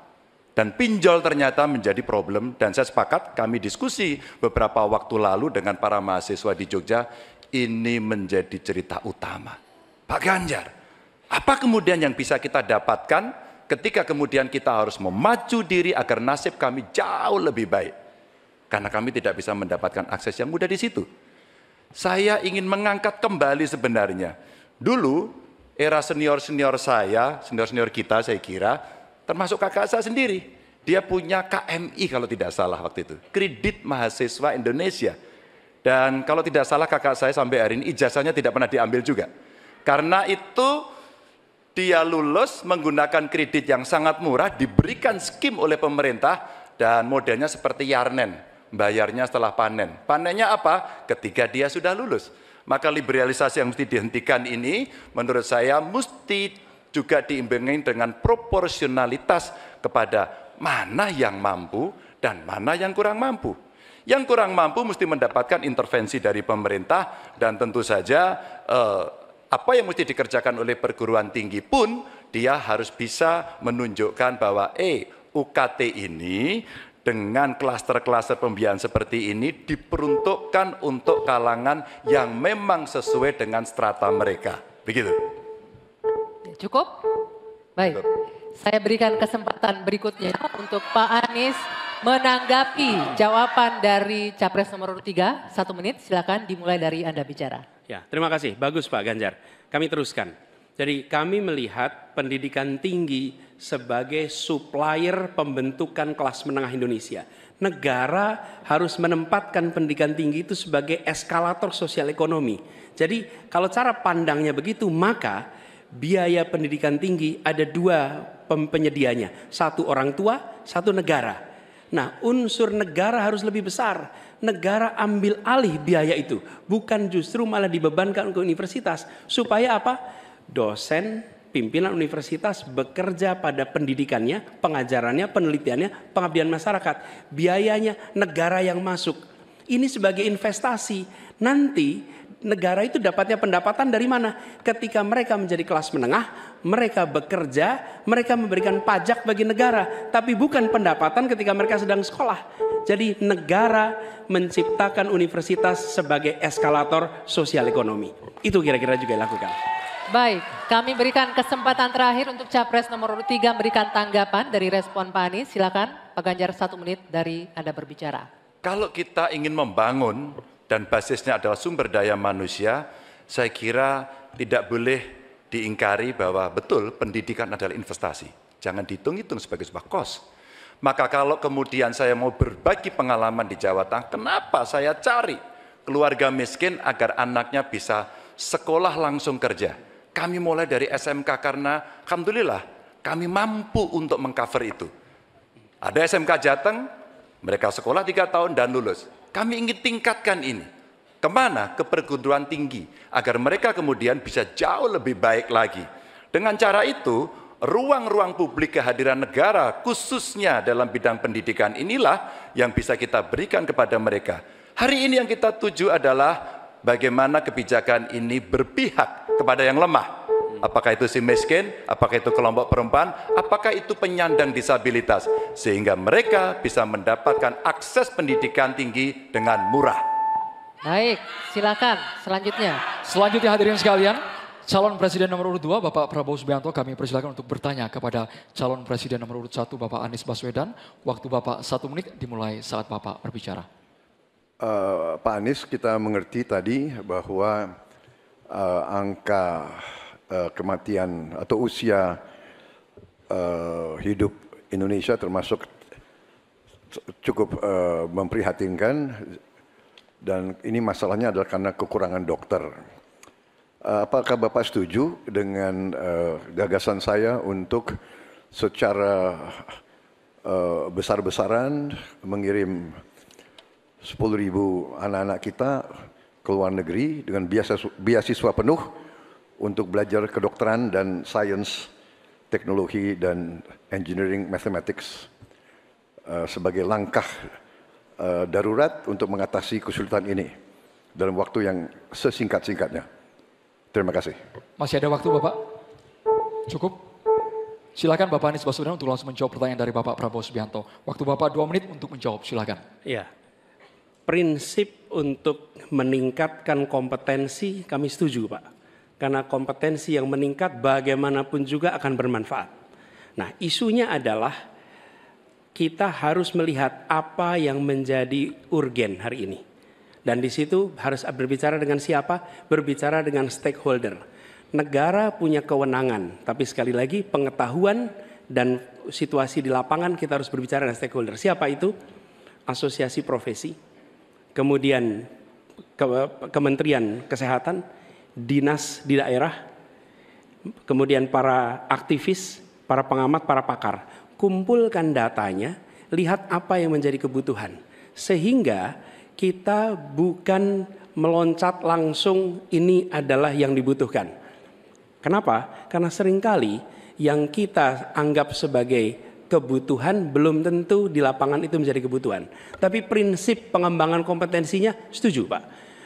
Dan pinjol ternyata menjadi problem, dan saya sepakat, kami diskusi beberapa waktu lalu dengan para mahasiswa di Jogja, ini menjadi cerita utama. Pak Ganjar, apa kemudian yang bisa kita dapatkan ketika kemudian kita harus memacu diri agar nasib kami jauh lebih baik? Karena kami tidak bisa mendapatkan akses yang mudah di situ. Saya ingin mengangkat kembali sebenarnya. Dulu, era senior-senior saya, senior-senior kita saya kira, termasuk kakak saya sendiri, dia punya KMI kalau tidak salah waktu itu, Kredit Mahasiswa Indonesia. Dan kalau tidak salah kakak saya sampai hari ini ijazahnya tidak pernah diambil juga. Karena itu dia lulus menggunakan kredit yang sangat murah, diberikan skim oleh pemerintah, dan modelnya seperti Yarnen, bayarnya setelah panen. Panennya apa? Ketika dia sudah lulus. Maka liberalisasi yang mesti dihentikan ini menurut saya mesti juga diimbangi dengan proporsionalitas kepada mana yang mampu dan mana yang kurang mampu. Yang kurang mampu mesti mendapatkan intervensi dari pemerintah, dan tentu saja apa yang mesti dikerjakan oleh perguruan tinggi pun dia harus bisa menunjukkan bahwa UKT ini dengan klaster-klaster pembiayaan seperti ini diperuntukkan untuk kalangan yang memang sesuai dengan strata mereka. Begitu. Cukup? Baik. Saya berikan kesempatan berikutnya untuk Pak Anies menanggapi jawaban dari Capres nomor 3. 1 menit, silakan dimulai dari Anda bicara. Ya, terima kasih. Bagus Pak Ganjar. Kami teruskan. Jadi kami melihat pendidikan tinggi sebagai supplier pembentukan kelas menengah Indonesia. Negara harus menempatkan pendidikan tinggi itu sebagai eskalator sosial ekonomi. Jadi kalau cara pandangnya begitu, maka biaya pendidikan tinggi ada 2 penyedianya. 1 orang tua, 1 negara. Nah, unsur negara harus lebih besar. Negara ambil alih biaya itu. Bukan justru malah dibebankan ke universitas. Supaya apa? Dosen, pimpinan universitas bekerja pada pendidikannya, pengajarannya, penelitiannya, pengabdian masyarakat. Biayanya negara yang masuk. Ini sebagai investasi. Nanti negara itu dapatnya pendapatan dari mana? Ketika mereka menjadi kelas menengah, mereka bekerja, mereka memberikan pajak bagi negara, tapi bukan pendapatan ketika mereka sedang sekolah. Jadi negara menciptakan universitas sebagai eskalator sosial ekonomi. Itu kira-kira juga dilakukan. Baik, kami berikan kesempatan terakhir untuk Capres nomor 3 memberikan tanggapan dari respon Pak Anies. Silakan Pak Ganjar 1 menit dari Anda berbicara. Kalau kita ingin membangun dan basisnya adalah sumber daya manusia, saya kira tidak boleh diingkari bahwa betul pendidikan adalah investasi. Jangan dihitung-hitung sebagai sebuah kos. Maka kalau kemudian saya mau berbagi pengalaman di Jawa Tengah, kenapa saya cari keluarga miskin agar anaknya bisa sekolah langsung kerja. Kami mulai dari SMK karena alhamdulillah kami mampu untuk mengcover itu. Ada SMK Jateng, mereka sekolah 3 tahun dan lulus. Kami ingin tingkatkan ini. Kemana? Ke perguruan tinggi. Agar mereka kemudian bisa jauh lebih baik lagi. Dengan cara itu, ruang-ruang publik kehadiran negara khususnya dalam bidang pendidikan inilah yang bisa kita berikan kepada mereka. Hari ini yang kita tuju adalah bagaimana kebijakan ini berpihak kepada yang lemah. apakah itu si miskin, apakah itu kelompok perempuan, apakah itu penyandang disabilitas, sehingga mereka bisa mendapatkan akses pendidikan tinggi dengan murah. Baik, silakan selanjutnya. Selanjutnya hadirin sekalian, calon presiden nomor urut 2 Bapak Prabowo Subianto, kami persilakan untuk bertanya kepada calon presiden nomor urut 1 Bapak Anies Baswedan. Waktu Bapak 1 menit dimulai saat Bapak berbicara. Pak Anies, kita mengerti tadi bahwa angka kematian atau usia hidup Indonesia termasuk cukup memprihatinkan, dan ini masalahnya adalah karena kekurangan dokter. Apakah Bapak setuju dengan gagasan saya untuk secara besar-besaran mengirim 10.000 anak-anak kita ke luar negeri dengan beasiswa penuh untuk belajar kedokteran dan sains, teknologi, dan engineering mathematics sebagai langkah darurat untuk mengatasi kesulitan ini dalam waktu yang sesingkat-singkatnya. Terima kasih. Masih ada waktu Bapak? Cukup? Silakan Bapak Anies Baswedan untuk langsung menjawab pertanyaan dari Bapak Prabowo Subianto. Waktu Bapak 2 menit untuk menjawab, silakan. Ya, prinsip untuk meningkatkan kompetensi kami setuju Pak. Karena kompetensi yang meningkat bagaimanapun juga akan bermanfaat. Nah, isunya adalah kita harus melihat apa yang menjadi urgen hari ini. Dan di situ harus berbicara dengan siapa? Berbicara dengan stakeholder. Negara punya kewenangan, tapi sekali lagi pengetahuan dan situasi di lapangan kita harus berbicara dengan stakeholder. Siapa itu? Asosiasi profesi, kemudian Kementerian Kesehatan, dinas di daerah, kemudian para aktivis, para pengamat, para pakar. Kumpulkan datanya, lihat apa yang menjadi kebutuhan. Sehingga kita bukan meloncat langsung ini adalah yang dibutuhkan. Kenapa? Karena seringkali yang kita anggap sebagai kebutuhan belum tentu di lapangan itu menjadi kebutuhan. Tapi prinsip pengembangan kompetensinya setuju Pak.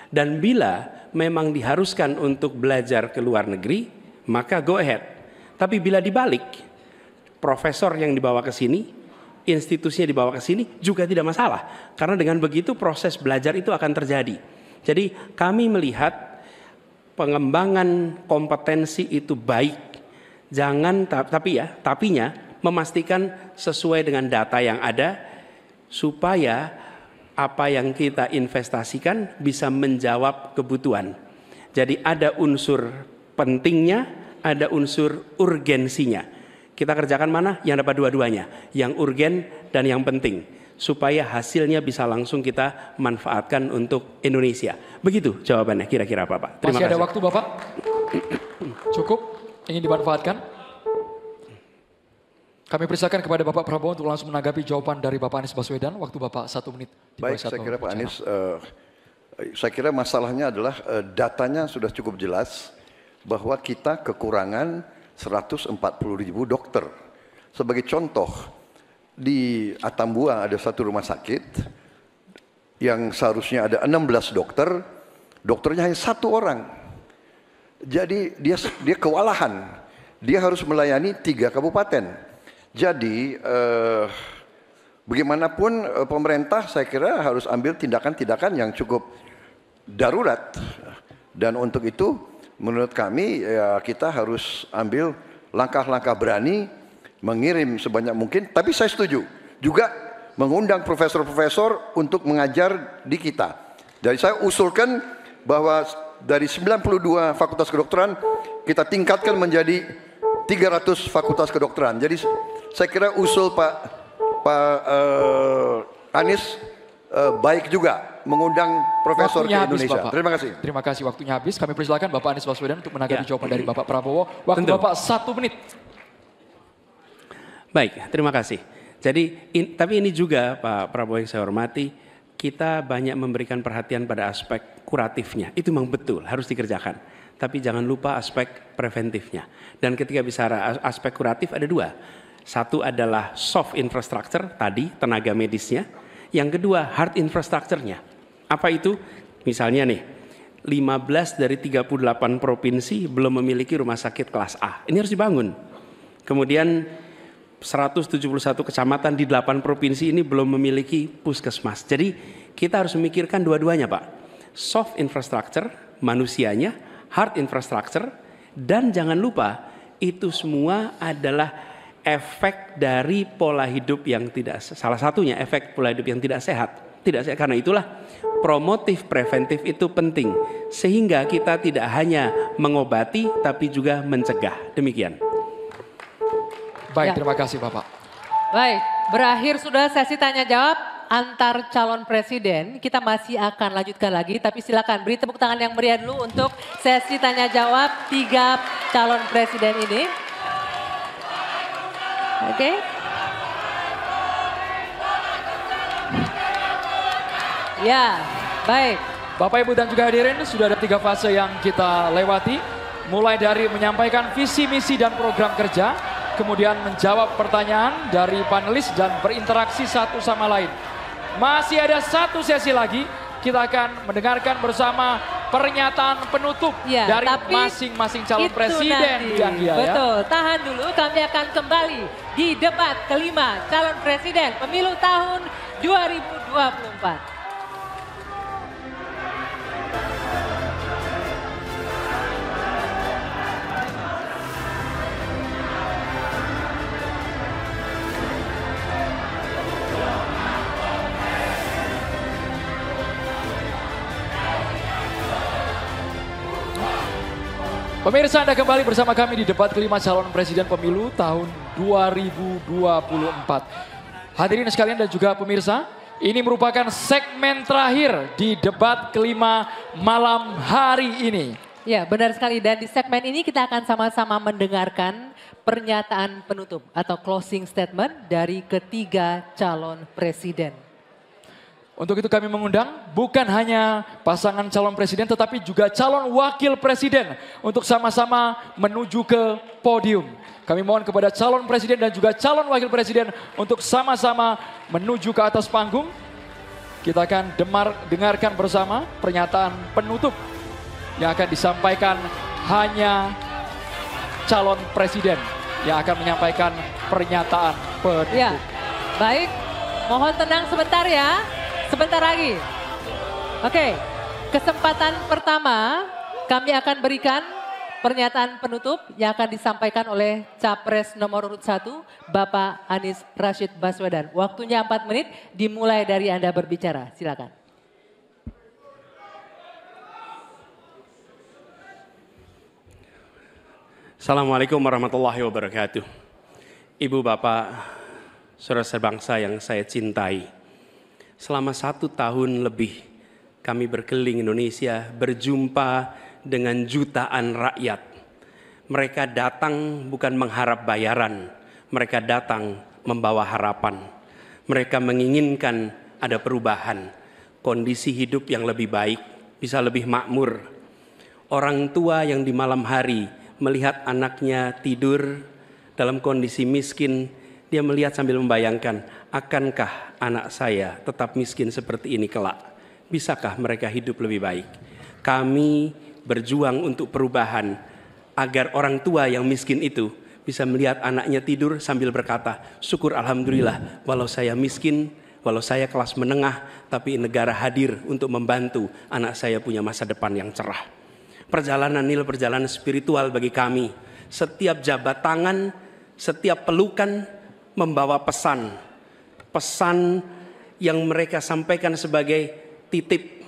Dan bila memang diharuskan untuk belajar ke luar negeri, maka go ahead. Tapi bila dibalik, profesor yang dibawa ke sini, institusinya dibawa ke sini juga tidak masalah. Karena dengan begitu proses belajar itu akan terjadi. Jadi kami melihat pengembangan kompetensi itu baik. Jangan tapinya memastikan sesuai dengan data yang ada supaya apa yang kita investasikan bisa menjawab kebutuhan. Jadi ada unsur pentingnya, ada unsur urgensinya. Kita kerjakan mana? Yang dapat dua-duanya, yang urgen dan yang penting, supaya hasilnya bisa langsung kita manfaatkan untuk Indonesia. Begitu jawabannya kira-kira Bapak. Terima kasih. Masih ada waktu Bapak? Cukup? Ingin dimanfaatkan? Kami persilakan kepada Bapak Prabowo untuk langsung menanggapi jawaban dari Bapak Anies Baswedan. Waktu Bapak 1 menit. Baik, saya kira Pak Anies, saya kira masalahnya adalah datanya sudah cukup jelas bahwa kita kekurangan 140.000 dokter. Sebagai contoh, di Atambua ada satu rumah sakit yang seharusnya ada 16 dokter, dokternya hanya 1 orang. Jadi dia kewalahan, dia harus melayani 3 kabupaten. Jadi bagaimanapun pemerintah saya kira harus ambil tindakan-tindakan yang cukup darurat. Dan untuk itu menurut kami ya kita harus ambil langkah-langkah berani, mengirim sebanyak mungkin. Tapi saya setuju juga mengundang profesor-profesor untuk mengajar di kita. Jadi saya usulkan bahwa dari 92 fakultas kedokteran kita tingkatkan menjadi 300 fakultas kedokteran. Jadi saya kira usul Pak Anies baik juga mengundang profesor ke Indonesia. Bapak. Terima kasih. Terima kasih, waktunya habis. Kami persilakan Bapak Anies Baswedan untuk menanggapi jawaban dari Bapak Prabowo. Waktu tentu. Bapak 1 menit. Baik, terima kasih. Jadi, tapi ini juga Pak Prabowo yang saya hormati, kita banyak memberikan perhatian pada aspek kuratifnya. Itu memang betul, harus dikerjakan. Tapi jangan lupa aspek preventifnya. Dan ketika bicara aspek kuratif ada 2. Satu adalah soft infrastructure, tadi tenaga medisnya. Yang kedua hard infrastructure-nya. Apa itu? Misalnya nih, 15 dari 38 provinsi belum memiliki rumah sakit kelas A. Ini harus dibangun. Kemudian 171 kecamatan di 8 provinsi ini belum memiliki puskesmas. Jadi kita harus memikirkan dua-duanya, Pak. Soft infrastructure, manusianya, hard infrastructure, dan jangan lupa itu semua adalah efek dari pola hidup yang tidak, salah satunya efek pola hidup yang tidak sehat. Tidak sehat, karena itulah promotif preventif itu penting. Sehingga kita tidak hanya mengobati tapi juga mencegah. Demikian. Baik, Ya. terima kasih Bapak. Baik, berakhir sudah sesi tanya jawab antar calon presiden. Kita masih akan lanjutkan lagi, tapi silakan beri tepuk tangan yang meriah dulu untuk sesi tanya jawab 3 calon presiden ini. Oke. Ya, baik. Bapak, Ibu, dan juga hadirin, sudah ada 3 fase yang kita lewati. Mulai dari menyampaikan visi, misi, dan program kerja. Kemudian menjawab pertanyaan dari panelis dan berinteraksi satu sama lain. Masih ada 1 sesi lagi. Kita akan mendengarkan bersama pernyataan penutup Ya, dari tapi masing-masing calon itu presiden. nanti. Bu Anggia, ya. Betul, tahan dulu, kami akan kembali di debat kelima calon presiden pemilu tahun 2024. Pemirsa, Anda kembali bersama kami di debat kelima calon presiden pemilu tahun 2024. Hadirin sekalian dan juga pemirsa, ini merupakan segmen terakhir di debat kelima malam hari ini. Ya, benar sekali, dan di segmen ini kita akan sama-sama mendengarkan pernyataan penutup atau closing statement dari ketiga calon presiden. Untuk itu kami mengundang bukan hanya pasangan calon presiden tetapi juga calon wakil presiden untuk sama-sama menuju ke podium. Kami mohon kepada calon presiden dan juga calon wakil presiden untuk sama-sama menuju ke atas panggung. Kita akan dengarkan bersama pernyataan penutup yang akan disampaikan hanya calon presiden yang akan menyampaikan pernyataan penutup. Ya, baik, mohon tenang sebentar ya. Sebentar lagi. Oke, kesempatan pertama kami akan berikan pernyataan penutup yang akan disampaikan oleh Capres nomor urut 1, Bapak Anies Rashid Baswedan. Waktunya 4 menit, dimulai dari Anda berbicara. Silakan. Assalamualaikum warahmatullahi wabarakatuh. Ibu, Bapak, saudara sebangsa yang saya cintai. Selama 1 tahun lebih kami berkeliling Indonesia, berjumpa dengan jutaan rakyat. Mereka datang bukan mengharap bayaran, mereka datang membawa harapan. Mereka menginginkan ada perubahan, kondisi hidup yang lebih baik, bisa lebih makmur. Orang tua yang di malam hari melihat anaknya tidur dalam kondisi miskin, dia melihat sambil membayangkan, akankah anak saya tetap miskin seperti ini kelak? Bisakah mereka hidup lebih baik? Kami berjuang untuk perubahan agar orang tua yang miskin itu bisa melihat anaknya tidur sambil berkata, syukur alhamdulillah walau saya miskin, walau saya kelas menengah, tapi negara hadir untuk membantu anak saya punya masa depan yang cerah. Perjalanan ini perjalanan spiritual bagi kami. Setiap jabat tangan, setiap pelukan membawa pesan yang mereka sampaikan sebagai titip.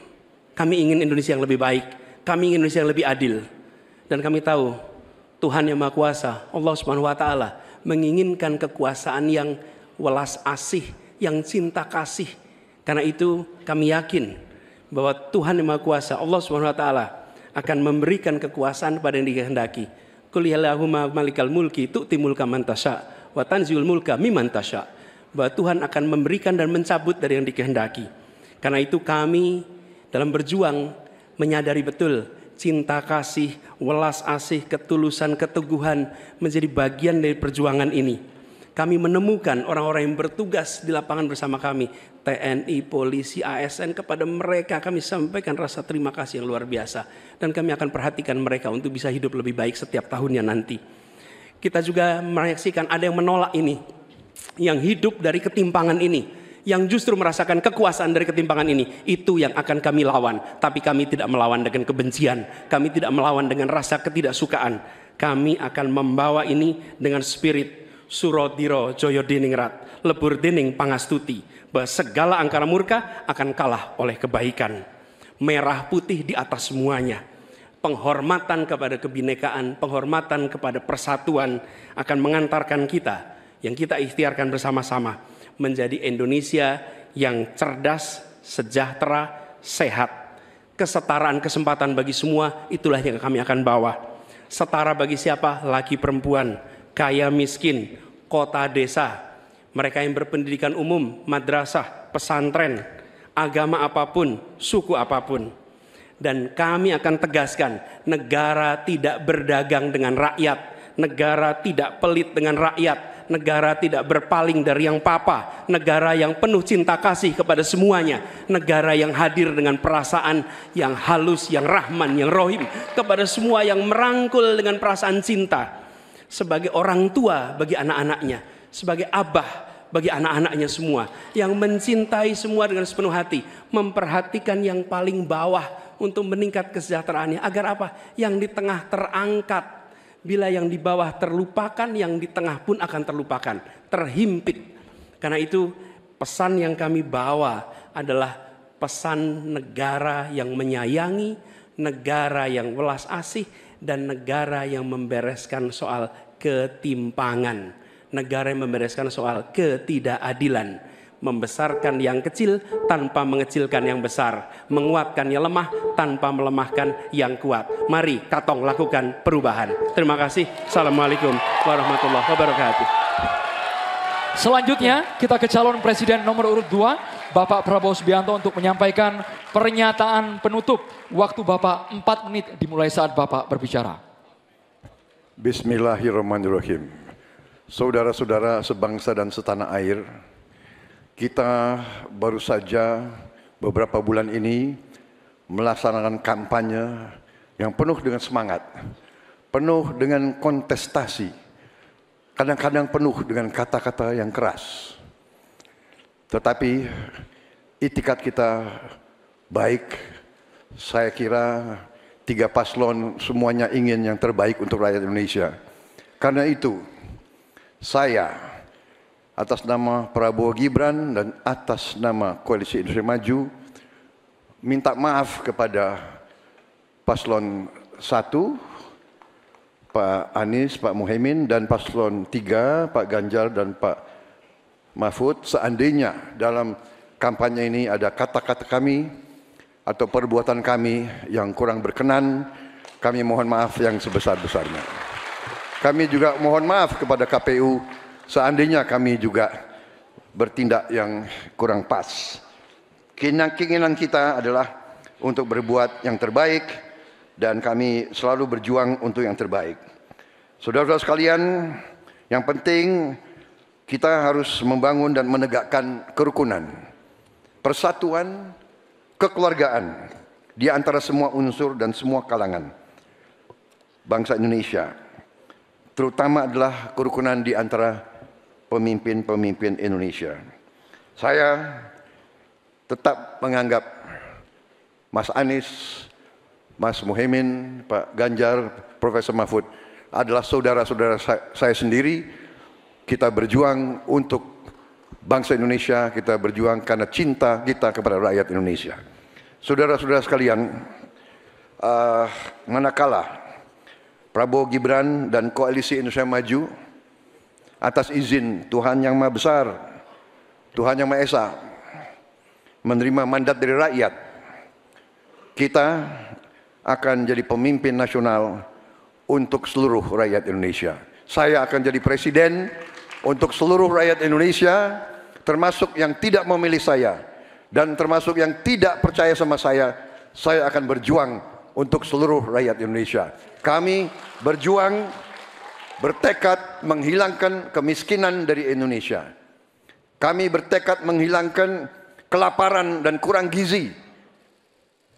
Kami ingin Indonesia yang lebih baik, kami ingin Indonesia yang lebih adil. Dan kami tahu Tuhan yang Maha Kuasa, Allah Subhanahu wa Ta'ala, menginginkan kekuasaan yang welas asih, yang cinta kasih. Karena itu kami yakin bahwa Tuhan yang Maha Kuasa, Allah Subhanahu wa Ta'ala, akan memberikan kekuasaan pada yang dikehendaki. Qul yallahumma malikal mulki tu'ti mulka man tasya wa tanziul mulka mimman tasya. Bahwa Tuhan akan memberikan dan mencabut dari yang dikehendaki. Karena itu kami dalam berjuang menyadari betul cinta kasih, welas asih, ketulusan, keteguhan menjadi bagian dari perjuangan ini. Kami menemukan orang-orang yang bertugas di lapangan bersama kami, TNI, polisi, ASN, kepada mereka kami sampaikan rasa terima kasih yang luar biasa. Dan kami akan perhatikan mereka untuk bisa hidup lebih baik setiap tahunnya nanti. Kita juga menyaksikan ada yang menolak ini, yang hidup dari ketimpangan ini, yang justru merasakan kekuasaan dari ketimpangan ini. Itu yang akan kami lawan. Tapi kami tidak melawan dengan kebencian, kami tidak melawan dengan rasa ketidaksukaan. Kami akan membawa ini dengan spirit Surodiro Joyodiningrat, lebur dining pangastuti, bahwa segala angkara murka akan kalah oleh kebaikan. Merah putih di atas semuanya. Penghormatan kepada kebinekaan, penghormatan kepada persatuan akan mengantarkan kita, yang kita ikhtiarkan bersama-sama, menjadi Indonesia yang cerdas, sejahtera, sehat. Kesetaraan kesempatan bagi semua, itulah yang kami akan bawa. Setara bagi siapa? Laki perempuan, kaya miskin, kota desa, mereka yang berpendidikan umum, madrasah, pesantren, agama apapun, suku apapun. Dan kami akan tegaskan, negara tidak berdagang dengan rakyat, negara tidak pelit dengan rakyat, negara tidak berpaling dari yang papa, negara yang penuh cinta kasih kepada semuanya, negara yang hadir dengan perasaan yang halus, yang rahman, yang rohim kepada semua, yang merangkul dengan perasaan cinta. Sebagai orang tua bagi anak-anaknya, sebagai abah bagi anak-anaknya semua, yang mencintai semua dengan sepenuh hati, memperhatikan yang paling bawah untuk meningkat kesejahteraannya. Agar apa? Yang di tengah terangkat. Bila yang di bawah terlupakan, yang di tengah pun akan terlupakan, terhimpit. Karena itu pesan yang kami bawa adalah pesan negara yang menyayangi, negara yang welas asih, dan negara yang membereskan soal ketimpangan, negara yang membereskan soal ketidakadilan, membesarkan yang kecil tanpa mengecilkan yang besar, menguatkan yang lemah tanpa melemahkan yang kuat. Mari Katong lakukan perubahan. Terima kasih. Assalamualaikum warahmatullahi wabarakatuh. Selanjutnya kita ke calon presiden nomor urut 2, Bapak Prabowo Subianto, untuk menyampaikan pernyataan penutup. Waktu Bapak 4 menit dimulai saat Bapak berbicara. Bismillahirrahmanirrahim. Saudara-saudara sebangsa dan setanah air, kita baru saja beberapa bulan ini melaksanakan kampanye yang penuh dengan semangat, penuh dengan kontestasi, kadang-kadang penuh dengan kata-kata yang keras. Tetapi itikat kita baik. Saya kira 3 paslon semuanya ingin yang terbaik untuk rakyat Indonesia. Karena itu saya atas nama Prabowo Gibran dan atas nama Koalisi Indonesia Maju minta maaf kepada paslon 1 Pak Anies, Pak Muhaimin, dan paslon 3 Pak Ganjar dan Pak Mahfud. Seandainya dalam kampanye ini ada kata-kata kami atau perbuatan kami yang kurang berkenan, kami mohon maaf yang sebesar-besarnya. Kami juga mohon maaf kepada KPU seandainya kami juga bertindak yang kurang pas. Keinginan kita adalah untuk berbuat yang terbaik dan kami selalu berjuang untuk yang terbaik. Saudara-saudara sekalian, yang penting kita harus membangun dan menegakkan kerukunan, persatuan, kekeluargaan di antara semua unsur dan semua kalangan bangsa Indonesia. Terutama adalah kerukunan di antara pemimpin-pemimpin Indonesia. Saya tetap menganggap Mas Anies, Mas Muhaimin, Pak Ganjar, Profesor Mahfud adalah saudara-saudara saya sendiri. Kita berjuang untuk bangsa Indonesia, kita berjuang karena cinta kita kepada rakyat Indonesia. Saudara-saudara sekalian, manakala Prabowo Gibran dan Koalisi Indonesia Maju atas izin Tuhan Yang Maha Besar, Tuhan Yang Maha Esa, menerima mandat dari rakyat, kita akan jadi pemimpin nasional untuk seluruh rakyat Indonesia. Saya akan jadi presiden untuk seluruh rakyat Indonesia, termasuk yang tidak memilih saya dan termasuk yang tidak percaya sama saya akan berjuang untuk seluruh rakyat Indonesia. Kami berjuang bertekad menghilangkan kemiskinan dari Indonesia. Kami bertekad menghilangkan kelaparan dan kurang gizi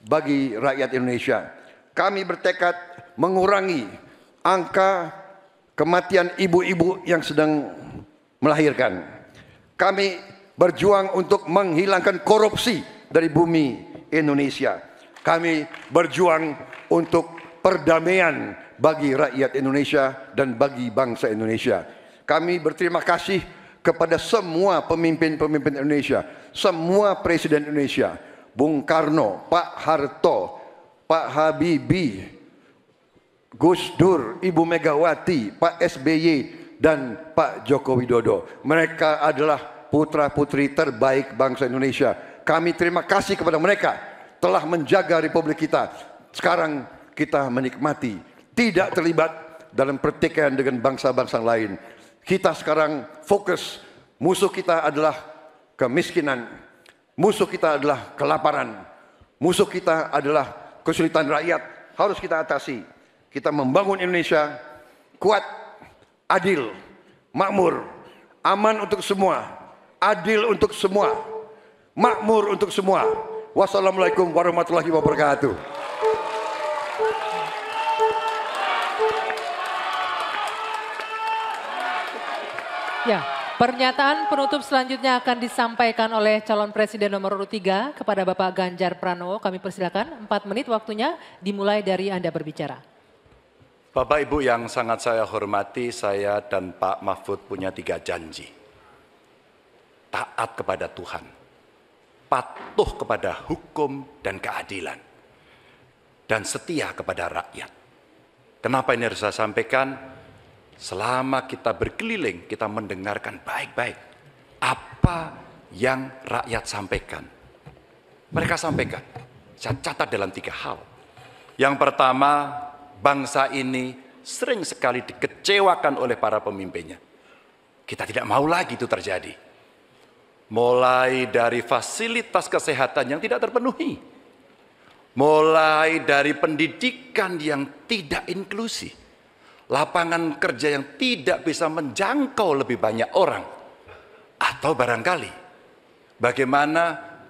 bagi rakyat Indonesia. Kami bertekad mengurangi angka kematian ibu-ibu yang sedang melahirkan. Kami berjuang untuk menghilangkan korupsi dari bumi Indonesia. Kami berjuang untuk perdamaian bagi rakyat Indonesia dan bagi bangsa Indonesia. Kami berterima kasih kepada semua pemimpin-pemimpin Indonesia, semua presiden Indonesia, Bung Karno, Pak Harto, Pak Habibie, Gus Dur, Ibu Megawati, Pak SBY, dan Pak Joko Widodo. Mereka adalah putra-putri terbaik bangsa Indonesia. Kami terima kasih kepada mereka telah menjaga republik kita. Sekarang kita menikmati, tidak terlibat dalam pertikaian dengan bangsa-bangsa lain. Kita sekarang fokus, musuh kita adalah kemiskinan, musuh kita adalah kelaparan, musuh kita adalah kesulitan rakyat, harus kita atasi. Kita membangun Indonesia kuat, adil, makmur, aman untuk semua, adil untuk semua, makmur untuk semua. Wassalamualaikum warahmatullahi wabarakatuh. Ya, pernyataan penutup selanjutnya akan disampaikan oleh calon presiden nomor urut 3 kepada Bapak Ganjar Pranowo. Kami persilakan 4 menit waktunya, dimulai dari Anda berbicara. Bapak Ibu yang sangat saya hormati, saya dan Pak Mahfud punya 3 janji. Taat kepada Tuhan, patuh kepada hukum dan keadilan, dan setia kepada rakyat. Kenapa ini harus saya sampaikan? Selama kita berkeliling, kita mendengarkan baik-baik apa yang rakyat sampaikan. Mereka sampaikan, saya catat dalam 3 hal. Yang pertama, bangsa ini sering sekali dikecewakan oleh para pemimpinnya. Kita tidak mau lagi itu terjadi. Mulai dari fasilitas kesehatan yang tidak terpenuhi, mulai dari pendidikan yang tidak inklusif, lapangan kerja yang tidak bisa menjangkau lebih banyak orang, atau barangkali bagaimana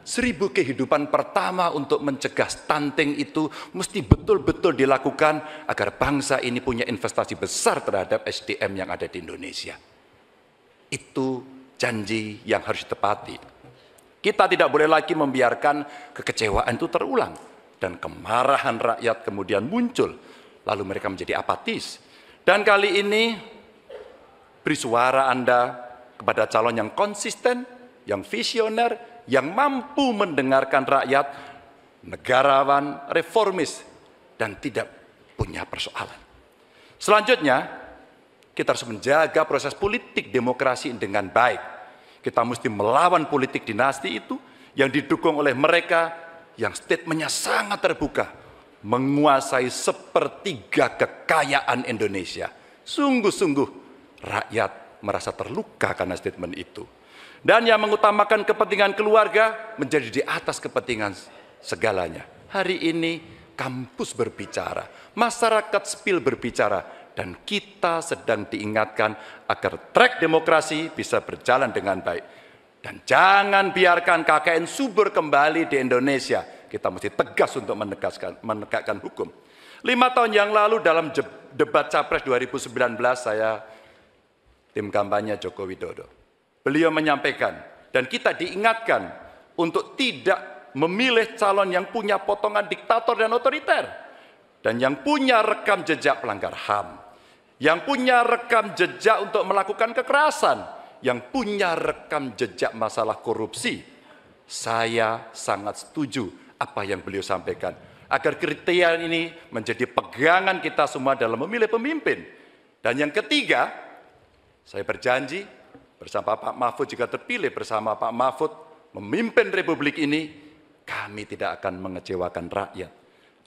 1000 kehidupan pertama untuk mencegah stunting itu mesti betul-betul dilakukan agar bangsa ini punya investasi besar terhadap SDM yang ada di Indonesia. Itu janji yang harus ditepati. Kita tidak boleh lagi membiarkan kekecewaan itu terulang dan kemarahan rakyat kemudian muncul, lalu mereka menjadi apatis. Dan kali ini beri suara Anda kepada calon yang konsisten, yang visioner, yang mampu mendengarkan rakyat, negarawan, reformis, dan tidak punya persoalan. Selanjutnya, kita harus menjaga proses politik demokrasi dengan baik. Kita mesti melawan politik dinasti itu yang didukung oleh mereka yang statementnya sangat terbuka, menguasai 1/3 kekayaan Indonesia. Sungguh-sungguh rakyat merasa terluka karena statement itu. Dan yang mengutamakan kepentingan keluarga menjadi di atas kepentingan segalanya. Hari ini kampus berbicara, masyarakat sipil berbicara, dan kita sedang diingatkan agar trek demokrasi bisa berjalan dengan baik. Dan jangan biarkan KKN subur kembali di Indonesia. Kita mesti tegas untuk menegakkan hukum. 5 tahun yang lalu dalam debat Capres 2019 saya tim kampanye Joko Widodo. Beliau menyampaikan dan kita diingatkan untuk tidak memilih calon yang punya potongan diktator dan otoriter. Dan yang punya rekam jejak pelanggar HAM. Yang punya rekam jejak untuk melakukan kekerasan. Yang punya rekam jejak masalah korupsi. Saya sangat setuju apa yang beliau sampaikan. Agar kriteria ini menjadi pegangan kita semua dalam memilih pemimpin. Dan yang ketiga, saya berjanji bersama Pak Mahfud jika terpilih bersama Pak Mahfud memimpin republik ini, kami tidak akan mengecewakan rakyat.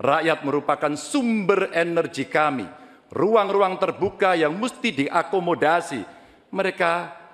Rakyat merupakan sumber energi kami, ruang-ruang terbuka yang mesti diakomodasi. Mereka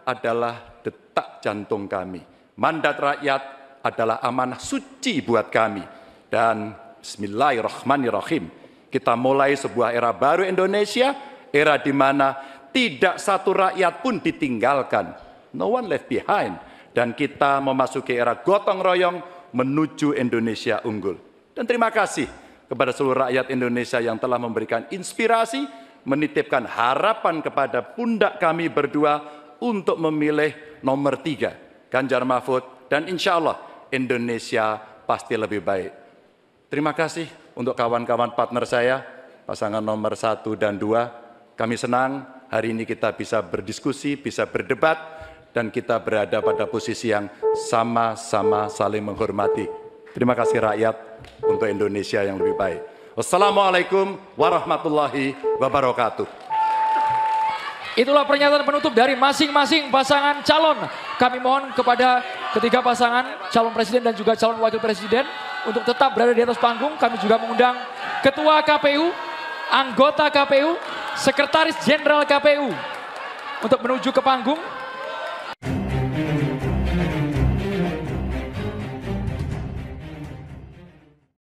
adalah detak jantung kami. Mandat rakyat adalah amanah suci buat kami. Dan bismillahirrahmanirrahim, kita mulai sebuah era baru Indonesia, era di mana tidak satu rakyat pun ditinggalkan. No one left behind. Dan kita memasuki era gotong royong menuju Indonesia unggul. Dan terima kasih kepada seluruh rakyat Indonesia yang telah memberikan inspirasi, menitipkan harapan kepada pundak kami berdua untuk memilih nomor 3, Ganjar Mahfud, dan insya Allah Indonesia pasti lebih baik. Terima kasih untuk kawan-kawan partner saya, pasangan nomor 1 dan 2. Kami senang hari ini kita bisa berdiskusi, bisa berdebat, dan kita berada pada posisi yang sama-sama saling menghormati. Terima kasih rakyat untuk Indonesia yang lebih baik. Wassalamualaikum warahmatullahi wabarakatuh. Itulah pernyataan penutup dari masing-masing pasangan calon. Kami mohon kepada ketiga pasangan calon presiden dan juga calon wakil presiden untuk tetap berada di atas panggung. Kami juga mengundang Ketua KPU, anggota KPU, Sekretaris Jenderal KPU untuk menuju ke panggung.